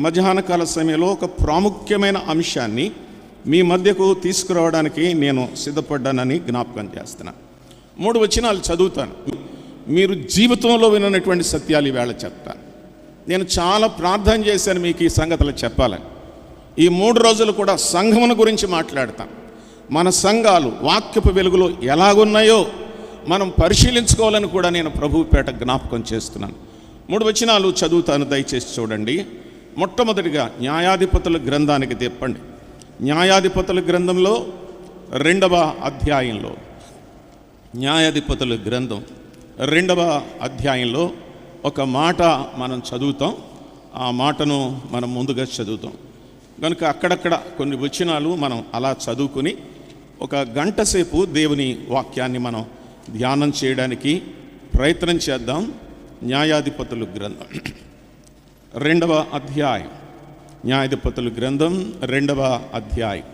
మధ్యాహ్న కాల సమయంలో ఒక ప్రాముఖ్యమైన అంశాన్ని మీ మధ్యకు తీసుకురావడానికి నేను సిద్ధపడ్డానని జ్ఞాపకం చేస్తున్నాను. 3 వచనాలు చదువుతాను. మీరు జీవితంలో వినటువంటి సత్యాలు ఈవేళ చెప్తాను. నేను చాలా ప్రార్థన చేశాను మీకు ఈ సంగతులు చెప్పాలని. ఈ 3 రోజులు కూడా సంఘమును గురించి మాట్లాడతాం. మన సంఘాలు వాక్యపు వెలుగులో ఎలాగున్నాయో మనం పరిశీలించుకోవాలని కూడా నేను ప్రభువు పేట జ్ఞాపకం చేస్తున్నాను. 3 వచనాలు చదువుతాను, దయచేసి చూడండి. మొట్టమొదటిగా న్యాయాధిపతుల గ్రంథానికి తిప్పండి. న్యాయాధిపతుల గ్రంథంలో 2వ అధ్యాయంలో, న్యాయాధిపతుల గ్రంథం 2వ అధ్యాయంలో ఒక మాట మనం చదువుతాం. ఆ మాటను మనం ముందుగా చదువుతాం కనుక అక్కడక్కడ కొన్ని వచనాలు మనం అలా చదువుకుని ఒక గంట సేపు దేవుని వాక్యాన్ని మనం ధ్యానం చేయడానికి ప్రయత్నం చేద్దాం. న్యాయాధిపతుల గ్రంథం 2వ అధ్యాయం, న్యాయాధిపతుల గ్రంథం 2వ అధ్యాయం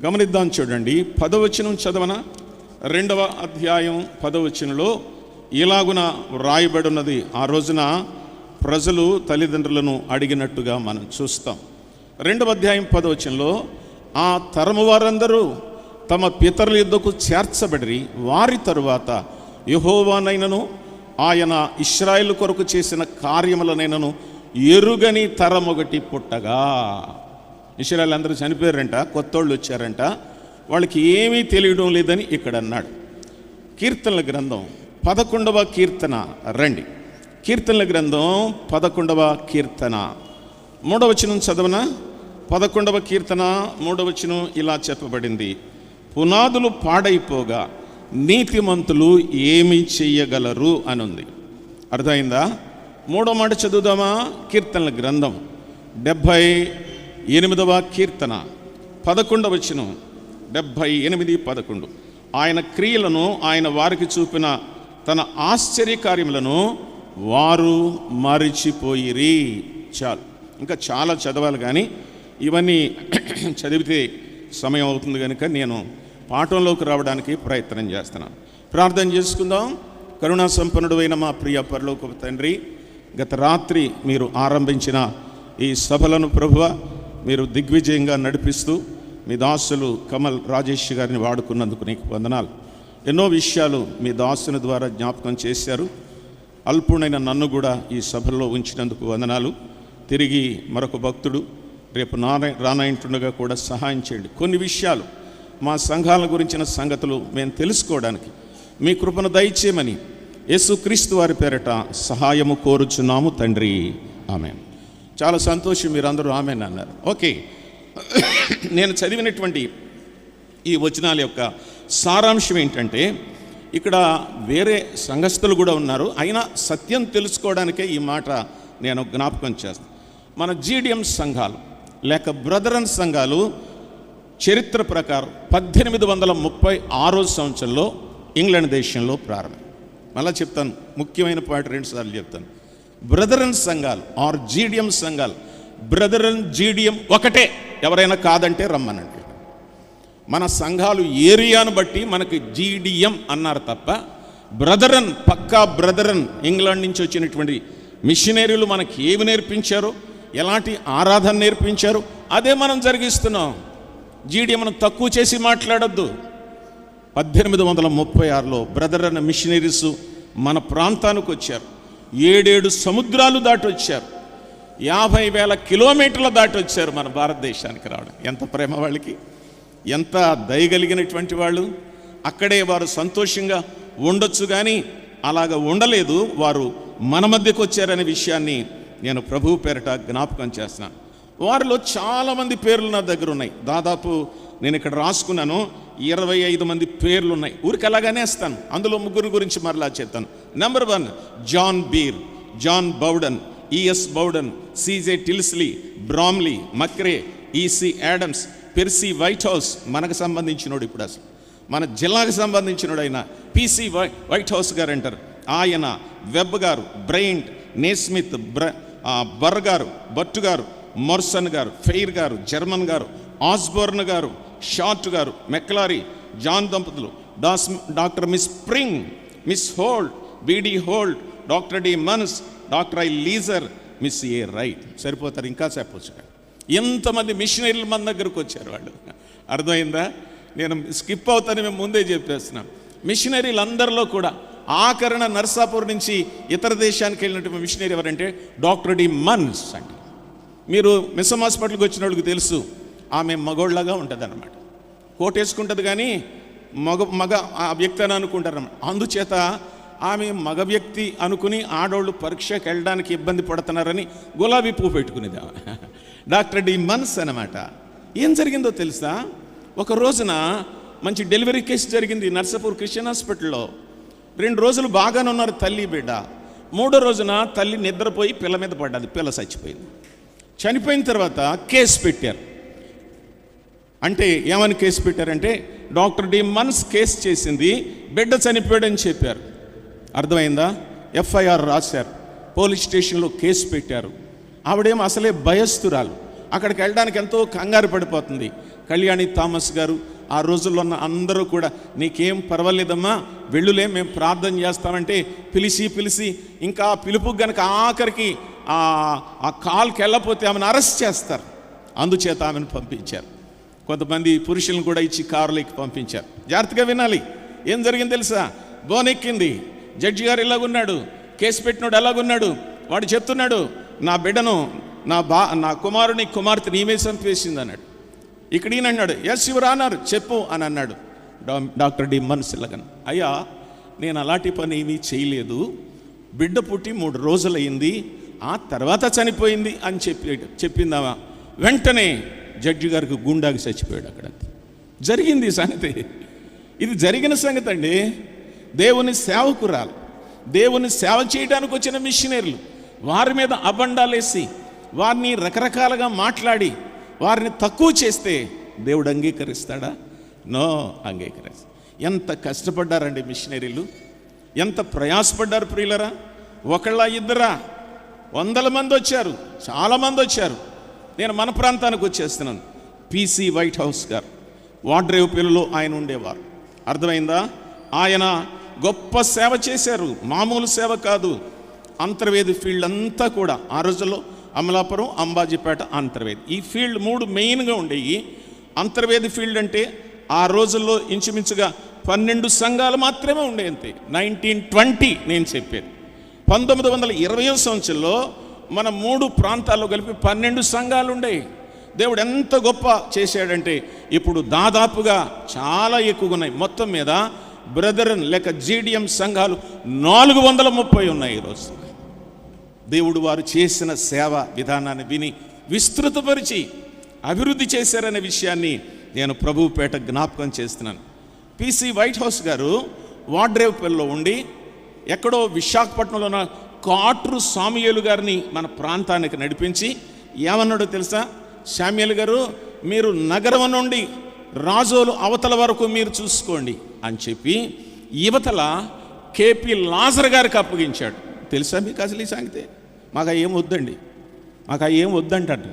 గమనిద్దాం. చూడండి, 10వ వచనం చదవన. 2వ అధ్యాయం 10వ వచనంలో ఇలాగున వ్రాయబడినది. ఆ రోజున ప్రజలు తల్లిదండ్రులను అడిగినట్టుగా మనం చూస్తాం. 2వ అధ్యాయం 10వ వచనంలో, ఆ తరము వారందరూ తమ పితరుల యుద్ధకు చేర్చబడి వారి తరువాత యెహోవానైనను ఆయన ఇశ్రాయేలు కొరకు చేసిన కార్యములనైనను ఎరుగని తరం ఒకటి పుట్టగా. ఇశ్రాయేలు అందరూ చనిపోయారంట, కొత్తోళ్ళు వచ్చారంట, వాళ్ళకి ఏమీ తెలియడం లేదని ఇక్కడ అన్నాడు. కీర్తనల గ్రంథం 11వ కీర్తన రండి. కీర్తనల గ్రంథం 11వ కీర్తన 3వ వచనం చదవన. 11వ కీర్తన 3వ వచనం ఇలా చెప్పబడింది: పునాదులు పాడైపోగా నీతిమంతులు ఏమి చెయ్యగలరు అని ఉంది. అర్థమైందా? 3వ మాట చదువుదామా? కీర్తనల గ్రంథం 78వ కీర్తన 11వ వచనం. 78, 11. ఆయన క్రియలను ఆయన వారికి చూపిన తన ఆశ్చర్యకార్యములను వారు మరిచిపోయిరి. చాలు, ఇంకా చాలా చదవాలి, కానీ ఇవన్నీ చదివితే సమయం అవుతుంది కనుక నేను పాఠంలోకి రావడానికి ప్రయత్నం చేస్తున్నాను. ప్రార్థన చేసుకుందాం. కరుణా సంపన్నుడు అయిన మా ప్రియ పరలోకపు తండ్రి, గత రాత్రి మీరు ఆరంభించిన ఈ సభలను ప్రభువ మీరు దిగ్విజయంగా నడిపిస్తూ మీ దాసులు కమల్ రాజేష్ గారిని వాడుకున్నందుకు నీకు వందనాలు. ఎన్నో విషయాలు మీ దాసుని ద్వారా జ్ఞాపకం చేశారు. అల్పుడైన నన్ను కూడా ఈ సభల్లో ఉంచినందుకు వందనాలు. తిరిగి మరొక భక్తుడు రేపు రానాయింటుండగా కూడా సహాయం చేయండి. కొన్ని విషయాలు మా సంఘాల గురించిన సంగతులు మేము తెలుసుకోవడానికి మీ కృపను దయచేయమని యేసుక్రీస్తు వారి పేరట సహాయము కోరుచున్నాము తండ్రి, ఆమేన్. చాలా సంతోషం, మీరందరూ ఆమేన్ అన్నారు. ఓకే, నేను చదివినటువంటి ఈ వచనాల యొక్క సారాంశం ఏంటంటే, ఇక్కడ వేరే సంఘస్థులు కూడా ఉన్నారు, అయినా సత్యం తెలుసుకోవడానికే ఈ మాట నేను జ్ఞాపకం చేస్తాను. మన జీడిఎం సంఘాలు లేక బ్రదరన్ సంఘాలు చరిత్ర ప్రకారం 1836 సంవత్సరంలో ఇంగ్లాండ్ దేశంలో ప్రారంభం. మళ్ళా చెప్తాను, ముఖ్యమైన పాయింట్ 2 సార్లు చెప్తాను. బ్రదరన్ సంఘాలు ఆర్ జీడిఎం సంఘాలు, బ్రదరన్ జీడిఎం ఒకటే, ఎవరైనా కాదంటే రమ్మనండి. మన సంఘాలు ఏరియాను బట్టి మనకి జీడిఎం అన్నారు తప్ప బ్రదరన్, పక్కా బ్రదరన్, ఇంగ్లాండ్ నుంచి వచ్చినటువంటి మిషనరీలు మనకి ఏమి నేర్పించారో, ఎలాంటి ఆరాధన నేర్పించారు, అదే మనం జరిగిస్తున్నాం. జీడిఎంను తక్కువ చేసి మాట్లాడద్దు. 1836లో బ్రదరన్ మిషనరీస్ మన ప్రాంతానికి వచ్చారు. 7 సముద్రాలు దాటి వచ్చారు. 50,000 కిలోమీటర్లు దాటి వచ్చారు మన భారతదేశానికి రావడం. ఎంత ప్రేమ వాళ్ళకి, ఎంత దయగలిగినటువంటి వాళ్ళు. అక్కడే వారు సంతోషంగా ఉండొచ్చు, కానీ అలాగ ఉండలేదు, వారు మన మధ్యకు వచ్చారనే విషయాన్ని నేను ప్రభువు పేరట జ్ఞాపకం చేస్తున్నాను. వారిలో చాలామంది పేర్లు నా దగ్గర ఉన్నాయి. దాదాపు నేను ఇక్కడ రాసుకున్నాను, 25 మంది పేర్లు ఉన్నాయి. ఊరికి అలాగనే వేస్తాను. అందులో 3 గురించి మరలా చెప్తాను. Number 1 John Beer, John Bowden, ES Bowden, CJ Tilsley, Bramley, McRae, EC Adams, Percy White House, మనకు సంబంధించినోడు, ఇప్పుడు అసలు మన జిల్లాకు సంబంధించినోడు అయిన పిసి వైట్ హౌస్ గారు అంటారు. ఆయన, వెబ్ గారు, బ్రైంట్, నేస్మిత్, బర్ గారు, బట్టు గారు, మోర్సన్ గారు, ఫెయిర్ గారు, జర్మన్ గారు, ఆస్బోర్న్ గారు, షార్ట్ గారు, మెక్లారీ, జాన్ దంపతులు, doctor miss Spring, miss Hold, BD Hold, doctor D Mans, doctor ఐ లీజర్, మిస్ ఏ రైట్. సరిపోతారు, ఇంకా చెప్పొచ్చు. ఎంతమంది మిషనరీలు మన దగ్గరకు వచ్చారు వాళ్ళు. అర్థమైందా? నేను స్కిప్ అవుతాను, మేము ముందే చెప్పేస్తున్నాం. మిషనరీలు అందరిలో కూడా ఆఖరణ నర్సాపూర్ నుంచి ఇతర దేశానికి వెళ్ళినటువంటి మిషనరీ ఎవరంటే డాక్టర్ డి మన్స్ అండి. మీరు మిస్సమ్ హాస్పిటల్కి వచ్చిన వాళ్ళకి తెలుసు, ఆమె మగోళ్ళగా ఉంటుంది అన్నమాట. కోటేసుకుంటుంది కానీ మగ ఆ వ్యక్తి అని అనుకుంటారు. అందుచేత ఆమె మగ వ్యక్తి అనుకుని ఆడవాళ్ళు పరీక్షకి వెళ్ళడానికి ఇబ్బంది పడుతున్నారని గులాబీ పువ్వు పెట్టుకునేది డాక్టర్ డి మన్స్ అనమాట. ఏం జరిగిందో తెలుసా? ఒక రోజున మంచి డెలివరీ కేసు జరిగింది నర్సాపూర్ క్రిస్టియన్ హాస్పిటల్లో. 2 రోజులు బాగానే ఉన్నారు తల్లి బిడ్డ. 3వ రోజున తల్లి నిద్రపోయి పిల్ల మీద పడ్డది, పిల్ల చచ్చిపోయింది. చనిపోయిన తర్వాత కేసు పెట్టారు. అంటే ఏమని కేసు పెట్టారంటే డాక్టర్ డి మన్స్ కేసు చేసింది, బిడ్డ చనిపోయాడని చెప్పారు. అర్థమైందా? ఎఫ్ఐఆర్ రాశారు, పోలీస్ స్టేషన్లో కేసు పెట్టారు. ఆవిడేమో అసలే భయస్తురాలు, అక్కడికి వెళ్ళడానికి ఎంతో కంగారు పడిపోతుంది. కళ్యాణి థామస్ గారు ఆ రోజుల్లో ఉన్న అందరూ కూడా నీకేం పర్వాలేదమ్మా, వెళ్ళులే, మేము ప్రార్థన చేస్తామంటే పిలిచి ఇంకా పిలుపు గనక ఆఖరికి ఆ కాల్కి వెళ్ళకపోతే ఆమెను అరెస్ట్ చేస్తారు. అందుచేత ఆమెను పంపించారు. కొంతమంది పురుషులను కూడా ఇచ్చి కారులోకి పంపించారు. జాగ్రత్తగా వినాలి, ఏం జరిగింది తెలుసా? బోనెక్కింది. జడ్జి గారు ఇలాగున్నాడు, కేసు పెట్టినాడు ఎలాగున్నాడు. వాడు చెప్తున్నాడు, నా బిడ్డను నా కుమారుని కుమార్తె నీవే చంపేసింది అన్నాడు. ఇక్కడ ఈయన అన్నాడు, ఎస్ యువర్ ఆనర్ చెప్పు అని అన్నాడు. డాక్టర్ డి మన్స్ ఇలాగను, అయ్యా నేను అలాంటి పని ఏమీ చేయలేదు, బిడ్డ పుట్టి 3 రోజులయ్యింది, ఆ తర్వాత చనిపోయింది అని చెప్పిందామా. వెంటనే జడ్జి గారికి గుండాకి చచ్చిపోయాడు. అక్కడ జరిగింది సంగతి. ఇది జరిగిన సంగతి అండి. దేవుని సేవకురాలు, దేవుని సేవ చేయడానికి వచ్చిన మిషనరీలు వారి మీద అబండాలేసి వారిని రకరకాలుగా మాట్లాడి వారిని తక్కువ చేస్తే దేవుడు అంగీకరిస్తాడా? నో, అంగీకరిస్తా. ఎంత కష్టపడ్డారండి మిషనరీలు, ఎంత ప్రయాసపడ్డారు ప్రియులరా. ఒకళ్ళ ఇద్దరా, 100 మంది వచ్చారు, చాలామంది వచ్చారు. నేను మన ప్రాంతానికి వచ్చేస్తున్నాను. పిసి వైట్ హౌస్ గారు వాడ్రేవ్ పిల్లలో ఆయన ఉండేవారు. అర్థమైందా? ఆయన గొప్ప సేవ చేశారు, మామూలు సేవ కాదు. అంతర్వేది ఫీల్డ్ అంతా కూడా ఆ రోజుల్లో అమలాపురం, అంబాజీపేట, అంతర్వేది, ఈ ఫీల్డ్ 3 మెయిన్గా ఉండేవి. అంతర్వేది ఫీల్డ్ అంటే ఆ రోజుల్లో ఇంచుమించుగా 12 సంఘాలు మాత్రమే ఉండేవి అంతే. 1920 నేను చెప్పేది. 1920వ సంవత్సరంలో మన 3 ప్రాంతాల్లో కలిపి 12 సంఘాలు ఉండేవి. దేవుడు ఎంత గొప్ప చేశాడంటే ఇప్పుడు దాదాపుగా చాలా ఎక్కువగా ఉన్నాయి. మొత్తం మీద బ్రదరన్ లేక జీడిఎం సంఘాలు 430 ఉన్నాయి ఈరోజు. దేవుడు వారు చేసిన సేవ విధానాన్ని విని విస్తృతపరిచి అభివృద్ధి చేశారనే విషయాన్ని నేను ప్రభువుపేట జ్ఞాపకం చేస్తున్నాను. పిసి వైట్ హౌస్ గారు వాడ్రేవ్ పిల్లలో ఉండి ఎక్కడో విశాఖపట్నంలో ఉన్న కాట్రు సామ్యూయలు గారిని మన ప్రాంతానికి నడిపించి ఏమన్నాడో తెలుసా? శామ్యూయల్ గారు, మీరు నగరం నుండి రాజోలు అవతల వరకు మీరు చూసుకోండి అని చెప్పి యువతల కేపీ లాజర్ గారికి అప్పగించాడు. తెలుసా మీకు అసలు ఈ సంగతి? మాకు ఏం వద్దండి, మాకు ఏం వద్దంటాడు.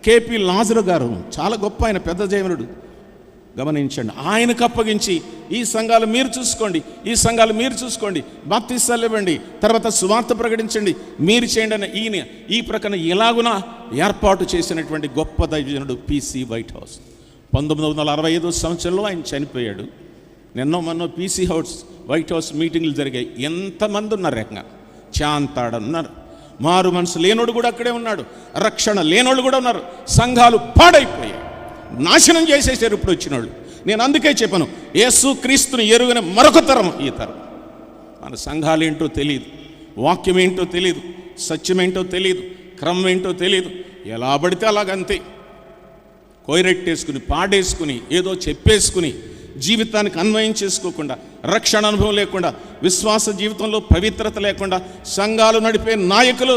కేపీ లాజర్ గారు చాలా గొప్ప, ఆయన పెద్ద జయమునుడు, గమనించండి. ఆయనకు అప్పగించి ఈ సంఘాలు మీరు చూసుకోండి, ఈ సంఘాలు మీరు చూసుకోండి, బాప్తిస్తాలు ఇవ్వండి, తర్వాత సువార్త ప్రకటించండి, మీరు చేయండి అని ఈయన ఈ ప్రకారం ఎలాగున ఏర్పాటు చేసినటువంటి గొప్ప దైవజనుడు పిసి వైట్ హౌస్. 1965వ సంవత్సరంలో ఆయన చనిపోయాడు. నిన్నో మొన్న పిసి వైట్ హౌస్ మీటింగ్లు జరిగాయి. ఎంతమంది ఉన్నారు? ఏకంగా చాంతాడున్నారు. మారు మనసు లేనోడు కూడా అక్కడే ఉన్నాడు, రక్షణ లేనోళ్ళు కూడా ఉన్నారు. సంఘాలు పాడైపోయాయి, నాశనం చేసేసారు ఇప్పుడు వచ్చిన వాళ్ళు. నేను అందుకే చెప్పాను, యేసు క్రీస్తుని ఎరుగని మరొక తరం ఈ తరం. మన సంఘాలు ఏంటో తెలియదు, వాక్యం ఏంటో తెలియదు, సత్యం ఏంటో తెలియదు, క్రమం ఏంటో తెలియదు. ఎలా పడితే అలాగంతే కోయిరెట్టేసుకుని పాడేసుకుని ఏదో చెప్పేసుకుని జీవితానికి అన్వయం చేసుకోకుండా, రక్షణ అనుభవం లేకుండా, విశ్వాస జీవితంలో పవిత్రత లేకుండా సంఘాలు నడిపే నాయకులు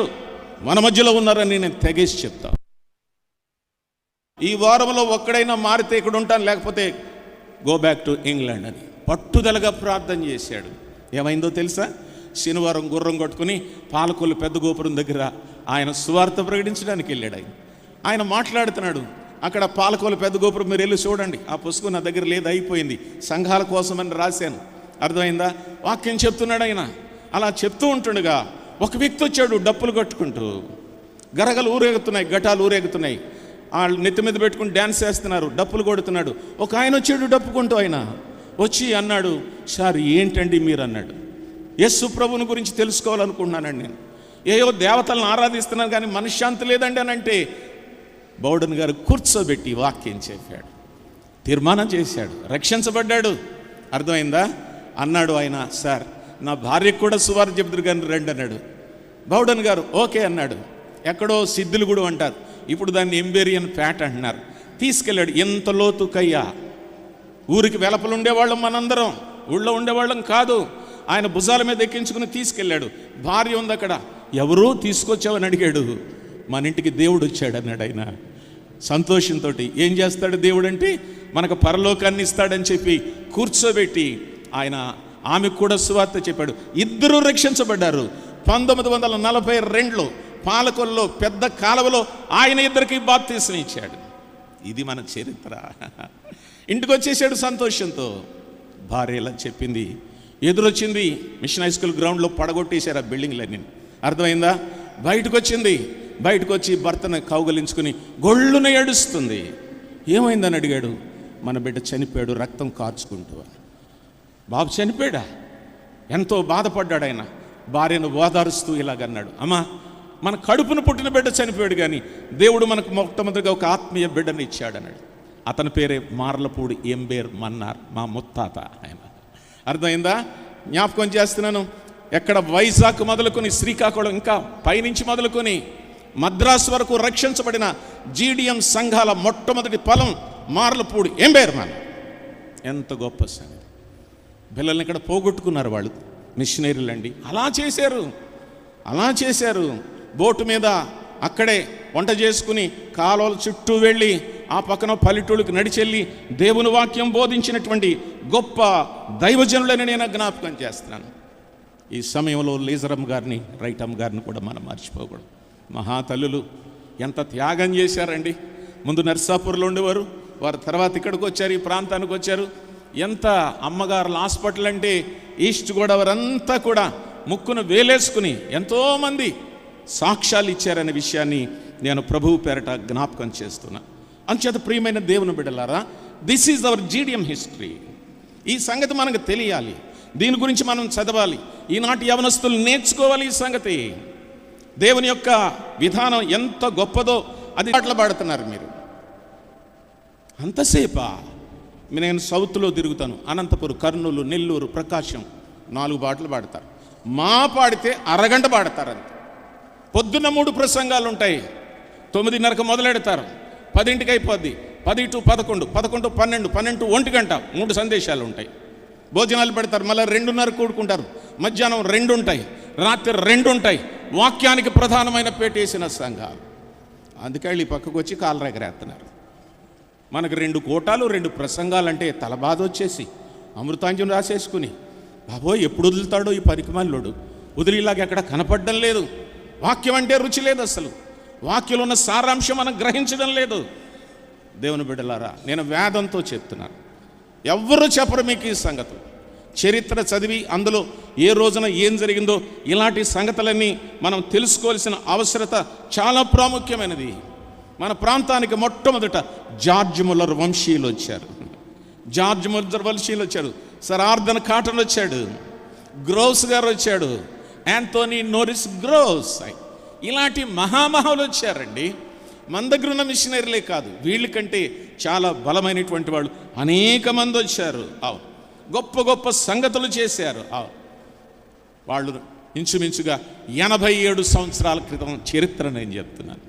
మన మధ్యలో ఉన్నారని నేను తెగేసి చెప్తా. ఈ వారంలో ఒక్కడైనా మారితే ఇక్కడ ఉంటాను, లేకపోతే గో బ్యాక్ టు ఇంగ్లాండ్ అని పట్టుదలగా ప్రార్థన చేశాడు. ఏమైందో తెలుసా? శనివారం గుర్రం కొట్టుకుని పాలకొల్లు పెద్ద గోపురం దగ్గర ఆయన సువార్త ప్రకటించడానికి వెళ్ళాడు. ఆయన మాట్లాడుతున్నాడు. అక్కడ పాలకొల్లు పెద్ద గోపురం మీరు వెళ్ళి చూడండి, ఆ పుస్తకం నా దగ్గర లేదు, అయిపోయింది, సంఘాల కోసమని రాశాను. అర్థమైందా? వాక్యం చెప్తున్నాడు ఆయన. అలా చెప్తూ ఉంటుండగా ఒక వ్యక్తి వచ్చాడు డప్పులు కొట్టుకుంటూ. గరగలు ఊరేగుతున్నాయి, ఘటాలు ఊరేగుతున్నాయి. వాళ్ళు నెత్తి మీద పెట్టుకుని డ్యాన్స్ చేస్తున్నారు, డప్పులు కొడుతున్నాడు. ఒక ఆయన వచ్చాడు డప్పుకుంటూ, ఆయన వచ్చి అన్నాడు, సార్ ఏంటండి మీరు అన్నాడు. యేసు ప్రభుని గురించి తెలుసుకోవాలనుకుంటున్నానండి నేను. ఏయో దేవతలను ఆరాధిస్తున్నాను కానీ మనశ్శాంతి లేదండి అని అంటే బౌడన్ గారు కూర్చోబెట్టి వాక్యం చెప్పాడు, తీర్మానం చేశాడు, రక్షించబడ్డాడు. అర్థమైందా? అన్నాడు ఆయన, సార్ నా భార్యకు కూడా సువార్త చెబుతురు కానీ రండి అన్నాడు. బౌడన్ గారు ఓకే అన్నాడు. ఎక్కడో సిద్ధులుగూడు అంటారు, ఇప్పుడు దాన్ని ఎంబేరియన్ ప్యాట్ అంటున్నారు. తీసుకెళ్ళాడు. ఎంత లోతుకయ్యా, ఊరికి వెలపలు ఉండేవాళ్ళం మనందరం, ఊళ్ళో ఉండేవాళ్ళం కాదు. ఆయన భుజాల మీద ఎక్కించుకుని తీసుకెళ్ళాడు. భార్య ఉంది అక్కడ. ఎవరూ తీసుకొచ్చావని అడిగాడు. మన ఇంటికి దేవుడు వచ్చాడు అన్నాడు ఆయన సంతోషంతో. ఏం చేస్తాడు దేవుడు అంటే, మనకు పరలోకాన్ని ఇస్తాడని చెప్పి కూర్చోబెట్టి ఆయన ఆమెకు కూడా సువార్త చెప్పాడు. ఇద్దరూ రక్షించబడ్డారు. 1942లో పాలకొల్లో పెద్ద కాలువలో ఆయన ఇద్దరికి బాప్తీసం ఇచ్చాడు. ఇది మన చరిత్ర. ఇంటికి వచ్చేసాడు సంతోషంతో. భార్య ఇలా చెప్పింది, ఎదురొచ్చింది. మిషన్ హై స్కూల్ గ్రౌండ్లో పడగొట్టేశారు ఆ బిల్డింగ్లన్నీ. అర్థమైందా? బయటకు వచ్చింది. బయటకు వచ్చి భర్తను కౌగలించుకుని గొళ్ళున ఏడుస్తుంది. ఏమైందని అడిగాడు. మన బిడ్డ చనిపోయాడు రక్తం కార్చుకుంటూ. బాబు చనిపోయాడా? ఎంతో బాధపడ్డాడు ఆయన. భార్యను ఓదారుస్తూ ఇలాగన్నాడు, అమ్మా మన కడుపును పుట్టిన బిడ్డ చనిపోయాడు కానీ దేవుడు మనకు మొట్టమొదటిగా ఒక ఆత్మీయ బిడ్డను ఇచ్చాడన్నాడు. అతని పేరే మార్లపూడి ఎంబేర్ మన్నార్, మా ముత్తాత ఆయన. అర్థమైందా? జ్ఞాపకం చేస్తున్నాను. ఎక్కడ వైజాగ్ మొదలుకొని శ్రీకాకుళం, ఇంకా పైనుంచి మొదలుకొని మద్రాసు వరకు రక్షించబడిన జీడిఎం సంఘాల మొట్టమొదటి పొలం మార్లపూడి ఎంబేర్ మన్నార్. ఎంత గొప్ప సంగతి. పిల్లల్ని ఇక్కడ పోగొట్టుకున్నారు వాళ్ళు, మిషనరీలు అండి. అలా చేశారు. బోటు మీద అక్కడే వంట చేసుకుని కాలువల చుట్టూ వెళ్ళి ఆ పక్కన పల్లెటూళ్ళకి నడిచెళ్ళి దేవుని వాక్యం బోధించినటువంటి గొప్ప దైవజనులని నేను జ్ఞాపకం చేస్తున్నాను. ఈ సమయంలో లీజరమ్మ గారిని, రైటమ్మ గారిని కూడా మనం మర్చిపోకూడదు. మహాతల్లులు ఎంత త్యాగం చేశారండి. ముందు నర్సాపూర్లో ఉండేవారు, వారు తర్వాత ఇక్కడికి వచ్చారు, ఈ ప్రాంతానికి వచ్చారు. ఎంత అమ్మగారుల హాస్పిటల్ అంటే ఈస్ట్ గోదావరి అంతా కూడా ముక్కును వేలేసుకుని ఎంతోమంది సాక్ష్యాలు ఇచ్చారనే విషయాన్ని నేను ప్రభువు పేరట జ్ఞాపకం చేస్తున్నా. అంచేత ప్రియమైన దేవుని బిడ్డలారా, this is our GDM history. ఈ సంగతి మనకు తెలియాలి, దీని గురించి మనం చదవాలి. ఈనాటి యవనస్తులు నేర్చుకోవాలి ఈ సంగతి. దేవుని యొక్క విధానం ఎంత గొప్పదో అది పాటలు మీరు. అంతసేపా? నేను సౌత్లో తిరుగుతాను, అనంతపురం, కర్నూలు, నెల్లూరు, ప్రకాశం, 4 పాటలు పాడతారు. మా పాడితే అరగంట పాడతారు అంతే. పొద్దున్న 3 ప్రసంగాలు ఉంటాయి. 9:30కు మొదలెడతారు, 10ంటికి అయిపోద్ది. 10 to 11, 11 to 12, 12 to 1 గంట 3 సందేశాలు ఉంటాయి. భోజనాలు పెడతారు, మళ్ళీ 2:30 కూడుకుంటారు. మధ్యాహ్నం 2 ఉంటాయి, రాత్రి 2 ఉంటాయి. వాక్యానికి ప్రధానమైన పేటేసిన సంఘాలు. అందుకే ఈ పక్కకు వచ్చి కాలు రెగరేస్తున్నారు. మనకు 2 కోటాలు 2 ప్రసంగాలు అంటే తలబాధ వచ్చేసి అమృతాంజనం రాసేసుకుని, బాబోయ్ ఎప్పుడు వదులుతాడో ఈ పరికమాల్లోడు, వదిలిలాగా ఎక్కడ కనపడడం లేదు. వాక్యం అంటే రుచి లేదు, అసలు వాక్యంలో ఉన్న సారాంశం మనం గ్రహించడం లేదు. దేవుని బిడ్డలారా, నేను వేదంతో చెప్తున్నాను, ఎవ్వరూ చెప్పరు మీకు ఈ సంగతులు. చరిత్ర చదివి అందులో ఏ రోజున ఏం జరిగిందో ఇలాంటి సంగతులన్నీ మనం తెలుసుకోవాల్సిన అవసరత చాలా ప్రాముఖ్యమైనది. మన ప్రాంతానికి మొట్టమొదట జార్జ్ ముల్లర్ వంశీయులు వచ్చారు. సర్ ఆర్థర్ కాటన్ వచ్చాడు, గ్రోవ్స్ గారు వచ్చాడు, యాంథోనీ నోరిస్ గ్రోవ్స్, ఇలాంటి మహామహాలు వచ్చారండి. మన దగ్గర ఉన్న మిషనరీలే కాదు, వీళ్ళకంటే చాలా బలమైనటువంటి వాళ్ళు అనేక మంది వచ్చారు. గొప్ప గొప్ప సంగతులు చేశారు. వాళ్ళు ఇంచుమించుగా 87 సంవత్సరాల క్రితం చరిత్ర నేను చెప్తున్నాను.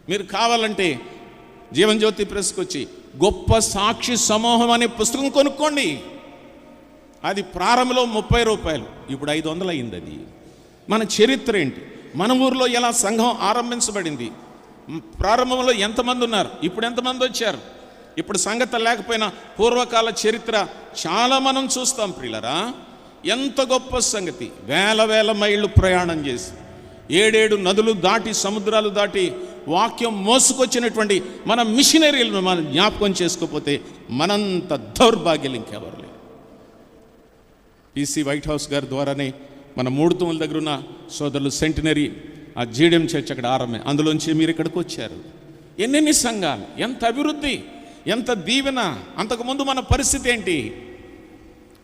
మీరు కావాలంటే జీవన్జ్యోతి ప్రెస్కి వచ్చి గొప్ప సాక్షి సమూహం అనే పుస్తకం కొనుక్కోండి. అది ప్రారంభంలో 30 రూపాయలు, ఇప్పుడు 500 అయింది. అది మన చరిత్ర ఏంటి, మన ఊరిలో ఎలా సంఘం ఆరంభించబడింది, ప్రారంభంలో ఎంతమంది ఉన్నారు, ఇప్పుడు ఎంతమంది వచ్చారు, ఇప్పుడు సంగతి లేకపోయినా పూర్వకాల చరిత్ర చాలా మనం చూస్తాం. ప్రియులరా, ఎంత గొప్ప సంగతి. వేల వేల మైళ్ళు ప్రయాణం చేసి 7 నదులు దాటి, సముద్రాలు దాటి వాక్యం మోసుకొచ్చినటువంటి మన మిషనరీలను మనం జ్ఞాపకం చేసుకోకపోతే మనంత దౌర్భాగ్యం ఇంకెవరు లేదు. PC వైట్ హౌస్ గారి ద్వారానే మన 3 తూముల దగ్గర ఉన్న సోదరులు సెంటినరీ ఆ జీడియం చర్చ్ అక్కడ ఆరంభం, అందులోంచి మీరు ఇక్కడికి వచ్చారు. ఎన్నెన్ని సంఘాలు, ఎంత అభివృద్ధి, ఎంత దీవెన. అంతకుముందు మన పరిస్థితి ఏంటి?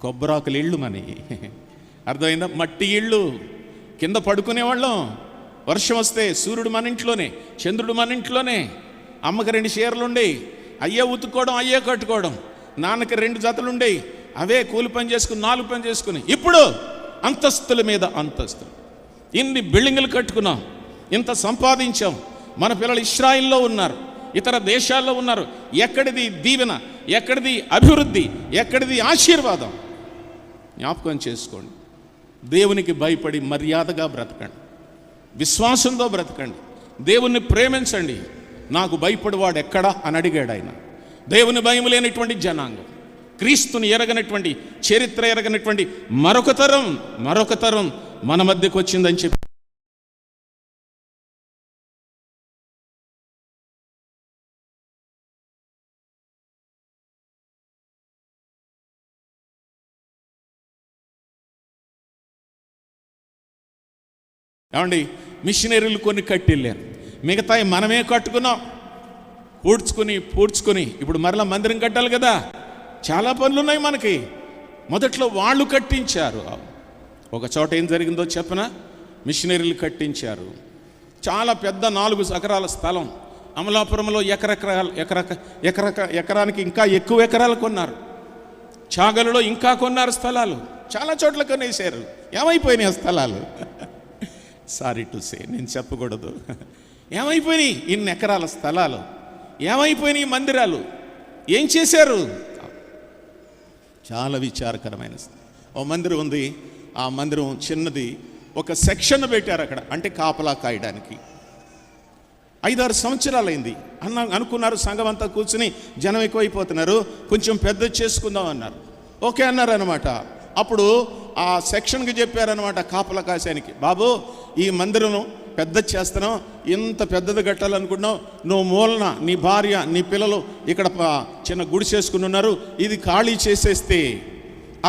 కొబ్బరాకులు ఇళ్ళు మని, అర్థమైందా? మట్టి ఇళ్ళు, కింద పడుకునేవాళ్ళం. వర్షం వస్తే సూర్యుడు మన ఇంట్లోనే, చంద్రుడు మన ఇంట్లోనే. అమ్మకి 2 చీరలు ఉండేవి, అయ్యే ఉతుక్కోవడం, అయ్యే కట్టుకోవడం. నాన్నకి 2 జతలు ఉండేవి, అవే కూలి పని చేసుకుని 4 పని చేసుకుని. ఇప్పుడు అంతస్తుల మీద అంతస్తులు, ఇన్ని బిల్డింగులు కట్టుకున్నాం, ఇంత సంపాదించాం. మన పిల్లలు ఇశ్రాయిల్లో ఉన్నారు, ఇతర దేశాల్లో ఉన్నారు. ఎక్కడిది దీవెన, ఎక్కడిది అభివృద్ధి, ఎక్కడిది ఆశీర్వాదం? జ్ఞాపకం చేసుకోండి. దేవునికి భయపడి మర్యాదగా బ్రతకండి, విశ్వాసంతో బ్రతకండి, దేవుణ్ణి ప్రేమించండి. నాకు భయపడివాడు ఎక్కడా అని అడిగాడు ఆయన. దేవుని భయం లేనటువంటి జనాంగం, క్రీస్తుని ఎరగనటువంటి, చరిత్ర ఎరగనటువంటి మరొక తరం మన మధ్యకు వచ్చిందని చెప్పి ఏమండి, మిషనరీలు కొన్ని కట్టెళ్ళారు, మిగతాయి మనమే కట్టుకున్నాం. పూడ్చుకుని ఇప్పుడు మరలా మందిరం కట్టాలి కదా, చాలా పనులు ఉన్నాయి మనకి. మొదట్లో వాళ్ళు కట్టించారు. ఒక చోట ఏం జరిగిందో చెప్పనా? మిషనరీలు కట్టించారు. చాలా పెద్ద 4 ఎకరాల స్థలం అమలాపురంలో, ఎకరానికి ఇంకా ఎక్కువ ఎకరాలు కొన్నారు. చాగలలో ఇంకా కొన్నారు స్థలాలు, చాలా చోట్ల కొనేశారు. ఏమైపోయినాయి ఆ స్థలాలు? సారీ టు సే, నేను చెప్పకూడదు. ఏమైపోయినాయి ఇన్ని ఎకరాల స్థలాలు? ఏమైపోయినాయి మందిరాలు? ఏం చేశారు? చాలా విచారకరమైన ఓ మందిరం ఉంది. ఆ మందిరం చిన్నది, ఒక సెక్షన్ పెట్టారు అక్కడ, అంటే కాపలా కాయడానికి. 5-6 సంవత్సరాలైంది అనుకున్నారు. సంఘం అంతా కూర్చుని జనం ఎక్కువైపోతున్నారు, కొంచెం పెద్ద చేసుకుందాం అన్నారు. ఓకే అన్నారు అనమాట. అప్పుడు ఆ సెక్షన్కి చెప్పారనమాట, కాపలా కాశానికి, బాబు ఈ మందిరం పెద్ద చేస్తున్నాం, ఇంత పెద్దది కట్టాలనుకుంటున్నావు, నువ్వు మూలన నీ భార్య నీ పిల్లలు ఇక్కడ చిన్న గుడి చేసుకుని ఉన్నారు, ఇది ఖాళీ చేసేస్తే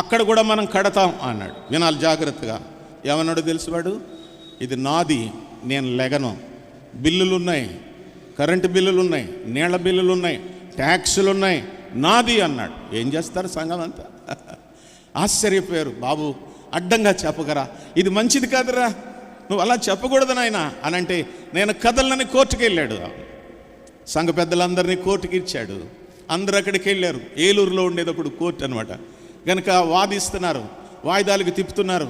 అక్కడ కూడా మనం కడతాం అన్నాడు. వినాలి జాగ్రత్తగా. ఏమన్నాడు తెలుసువాడు? ఇది నాది, నేను లెగను, బిల్లులు ఉన్నాయి, కరెంటు బిల్లులు ఉన్నాయి, నీళ్ల బిల్లులు ఉన్నాయి, ట్యాక్సులు ఉన్నాయి, నాది అన్నాడు. ఏం చేస్తారు సంఘం అంతా? ఆశ్చర్యపోయారు. బాబు అడ్డంగా చెప్పగరా, ఇది మంచిది కాదురా, నువ్వు అలా చెప్పకూడదు నాయన అని అంటే, నేను కదలనని కోర్టుకు వెళ్ళాడు. సంఘ పెద్దలందరినీ కోర్టుకి ఇచ్చాడు. అందరు అక్కడికి వెళ్ళారు. ఏలూరులో ఉండేటప్పుడు కోర్టు అనమాట. కనుక వాదిస్తున్నారు, వాయిదాలకు తిప్పుతున్నారు.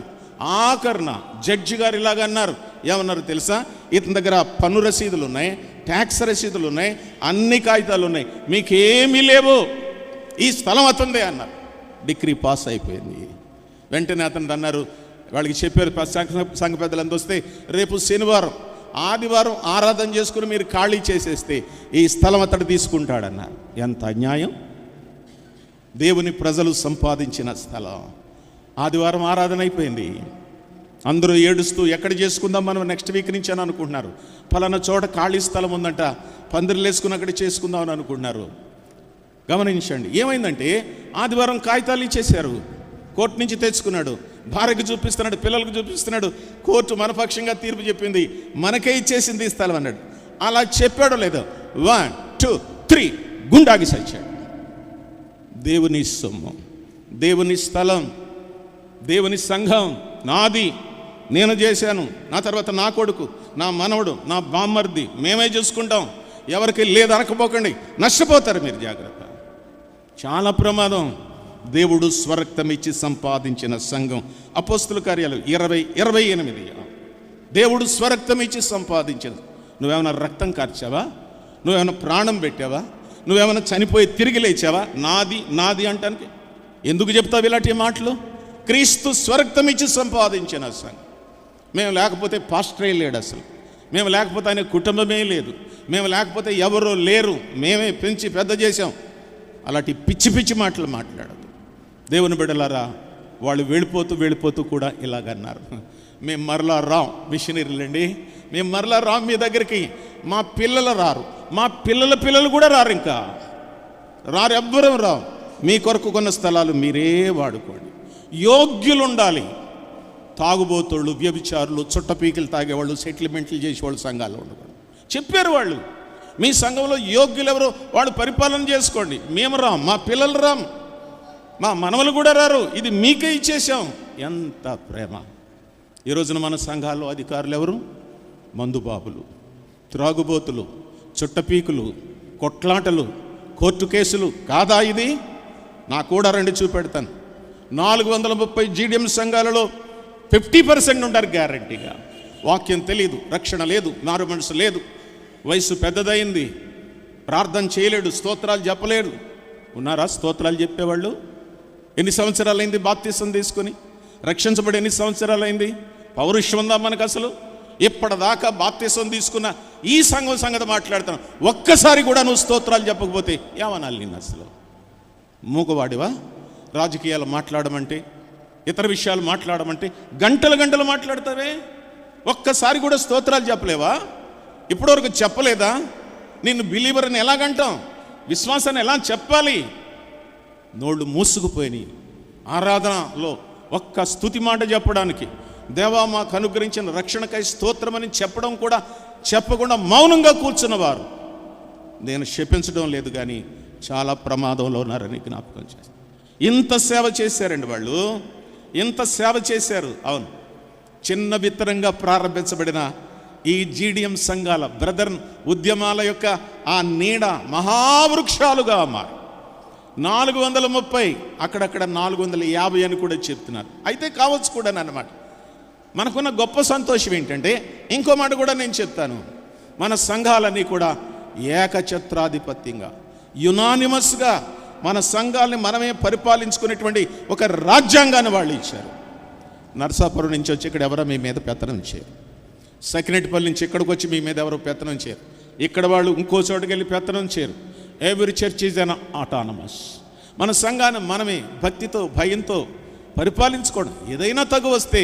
ఆఖరణ జడ్జి గారు ఇలాగ అన్నారు. ఏమన్నారు తెలుసా? ఇతని దగ్గర పన్ను రసీదులు ఉన్నాయి, ట్యాక్స్ రసీదులు ఉన్నాయి, అన్ని కాగితాలు ఉన్నాయి, మీకేమీ లేవు, ఈ స్థలం అతందే అన్నారు. డిగ్రీ పాస్ అయిపోయింది. వెంటనే అతను అన్నారు, వాళ్ళకి చెప్పారు సంఘ పెద్దలంతా వస్తే, రేపు శనివారం ఆదివారం ఆరాధన చేసుకుని మీరు ఖాళీ చేసేస్తే ఈ స్థలం అతడు తీసుకుంటాడన్నారు. ఎంత అన్యాయం! దేవుని ప్రజలు సంపాదించిన స్థలం ఆదివారం ఆరాధన అయిపోయింది. అందరూ ఏడుస్తూ ఎక్కడ చేసుకుందాం మనం నెక్స్ట్ వీక్ నుంచి అని అనుకుంటున్నారు. పలానా చోట ఖాళీ స్థలం ఉందంట, పందిర్లు వేసుకుని అక్కడ చేసుకుందాం అని అనుకుంటున్నారు. గమనించండి, ఏమైందంటే ఆదివారం కాగితాలు ఇచ్చేశారు. కోర్టు నుంచి తెచ్చుకున్నాడు, భార్యకు చూపిస్తున్నాడు, పిల్లలకు చూపిస్తున్నాడు. కోర్టు మనపక్షంగా తీర్పు చెప్పింది, మనకే ఇచ్చేసింది ఈ స్థలం అన్నాడు. అలా చెప్పాడో లేదో 1 2 3 గుండాగి సచ్చాడు. దేవుని సొమ్ము, దేవుని స్థలం, దేవుని సంఘం నాది, నేను చేశాను, నా తర్వాత నా కొడుకు, నా మనవడు, నా బామ్మర్ది, మేమే చూసుకుంటాం, ఎవరికి లేదనకపోకండి, నష్టపోతారు మీరు, జాగ్రత్త. చాలా ప్రమాదం. దేవుడు స్వరక్తం ఇచ్చి సంపాదించిన సంఘం. అపోస్తుల కార్యాలు 20:28. దేవుడు స్వరక్తం ఇచ్చి సంపాదించిన. నువ్వేమైనా రక్తం కార్చావా? నువ్వేమైనా ప్రాణం పెట్టావా? నువ్వేమైనా చనిపోయి తిరిగి లేచావా? నాది నాది అంటానికి ఎందుకు చెప్తావు ఇలాంటి మాటలు? క్రీస్తు స్వరక్తం ఇచ్చి సంపాదించిన సంఘం. మేము లేకపోతే పాస్టరే లేడు, అసలు మేము లేకపోతే ఆయన కుటుంబమే లేదు, మేము లేకపోతే ఎవరో లేరు, మేమే పెంచి పెద్ద చేశాం. అలాంటి పిచ్చి పిచ్చి మాటలు మాట్లాడదు. దేవుని బిడ్డలారా, వాళ్ళు వెళ్ళిపోతూ కూడా ఇలాగన్నారు, మేము మరలా రాం. మిషనరీలండి, మేము మరలా రాం మీ దగ్గరికి. మా పిల్లలు రారు, మా పిల్లల పిల్లలు కూడా రారు, ఇంకా రారు, ఎవ్వరం రావు. మీ కొరకు కొన్న స్థలాలు మీరే వాడుకోండి. యోగ్యులు ఉండాలి, తాగుబోతుళ్ళు, వ్యభిచారులు, చుట్టపీకలు తాగేవాళ్ళు, సెటిల్మెంట్లు చేసేవాళ్ళు సంఘాల్లో ఉండకూడదు. చెప్పారు వాళ్ళు, మీ సంఘంలో యోగ్యులు ఎవరో వాళ్ళు పరిపాలన చేసుకోండి, మేము రాం, మా పిల్లలు రాం, మా మనవలు కూడా రారు, ఇది మీకే ఇచ్చేసాం. ఎంత ప్రేమ! ఈ రోజున మన సంఘాల్లో అధికారులు ఎవరు? మందుబాబులు, త్రాగుబోతులు, చుట్టపీకులు, కొట్లాటలు, కోర్టు కేసులు. కాదా ఇది? నా కూడా రండి చూపెడతాను. 430 జీడిఎం సంఘాలలో 50% ఉంటారు గ్యారంటీగా. వాక్యం తెలియదు, రక్షణ లేదు, మారు మనసు లేదు, వయసు పెద్దదైంది, ప్రార్థన చేయలేడు, స్తోత్రాలు చెప్పలేడు. ఉన్నారా స్తోత్రాలు చెప్పేవాళ్ళు? ఎన్ని సంవత్సరాలైంది బాప్తిసం తీసుకొని? రక్షించబడి ఎన్ని సంవత్సరాలైంది? పౌరుషం ఉందా మనకు అసలు? ఇప్పటిదాకా బాప్తిసం తీసుకున్న ఈ సంఘం సంగతి మాట్లాడుతాను. ఒక్కసారి కూడా నువ్వు స్తోత్రాలు చెప్పకపోతే ఏమనాలి నిన్ను? అసలు మూగవాడివా? రాజకీయాలు మాట్లాడమంటే, ఇతర విషయాలు మాట్లాడమంటే గంటలు గంటలు మాట్లాడతావే, ఒక్కసారి కూడా స్తోత్రాలు చెప్పలేవా? ఇప్పటివరకు చెప్పలేదా? నిన్ను బిలీవర్ అని ఎలాగంటాం? విశ్వాసాన్ని ఎలా చెప్పాలి? నోళ్ళు మూసుకుపోయినాయి. ఆరాధనలో ఒక్క స్తుతి మాట చెప్పడానికి, దేవా మాకు అనుగ్రహించిన రక్షణకై స్తోత్రమని చెప్పడం కూడా చెప్పకుండా మౌనంగా కూర్చున్నవారు నేను శపించడం లేదు, కానీ చాలా ప్రమాదంలో ఉన్నారని జ్ఞాపకం చేస్తాను. ఇంత సేవ చేశారండి వాళ్ళు, ఇంత సేవ చేశారు. అవును, చిన్న విత్తనంగా ప్రారంభించబడిన ఈ జీడిఎం సంఘాల బ్రదర్ ఉద్యమాల యొక్క ఆ నీడ మహావృక్షాలుగా మారి 430, అక్కడక్కడ 450 అని కూడా చెప్తున్నారు. అయితే కావచ్చు కూడా అన్నమాట. మనకున్న గొప్ప సంతోషం ఏంటంటే, ఇంకో మాట కూడా నేను చెప్తాను, మన సంఘాలన్నీ కూడా ఏకఛత్రాధిపత్యంగా, యునానిమస్గా మన సంఘాలని మనమే పరిపాలించుకునేటువంటి ఒక రాజ్యాంగాన్ని వాళ్ళు ఇచ్చారు. నర్సాపురం నుంచి వచ్చి ఇక్కడ ఎవరో మీ మీద పెత్తనం చేయరు, సకినేటిపల్లి నుంచి ఇక్కడికి వచ్చి మీ మీద ఎవరో పెత్తనం చేయరు, ఇక్కడ వాళ్ళు ఇంకో చోటుకి వెళ్ళి పెత్తనం చేయరు. Every church is an autonomous. మన సంఘాన్ని మనమే భక్తితో భయంతో పరిపాలించుకోవడం. ఏదైనా తగు వస్తే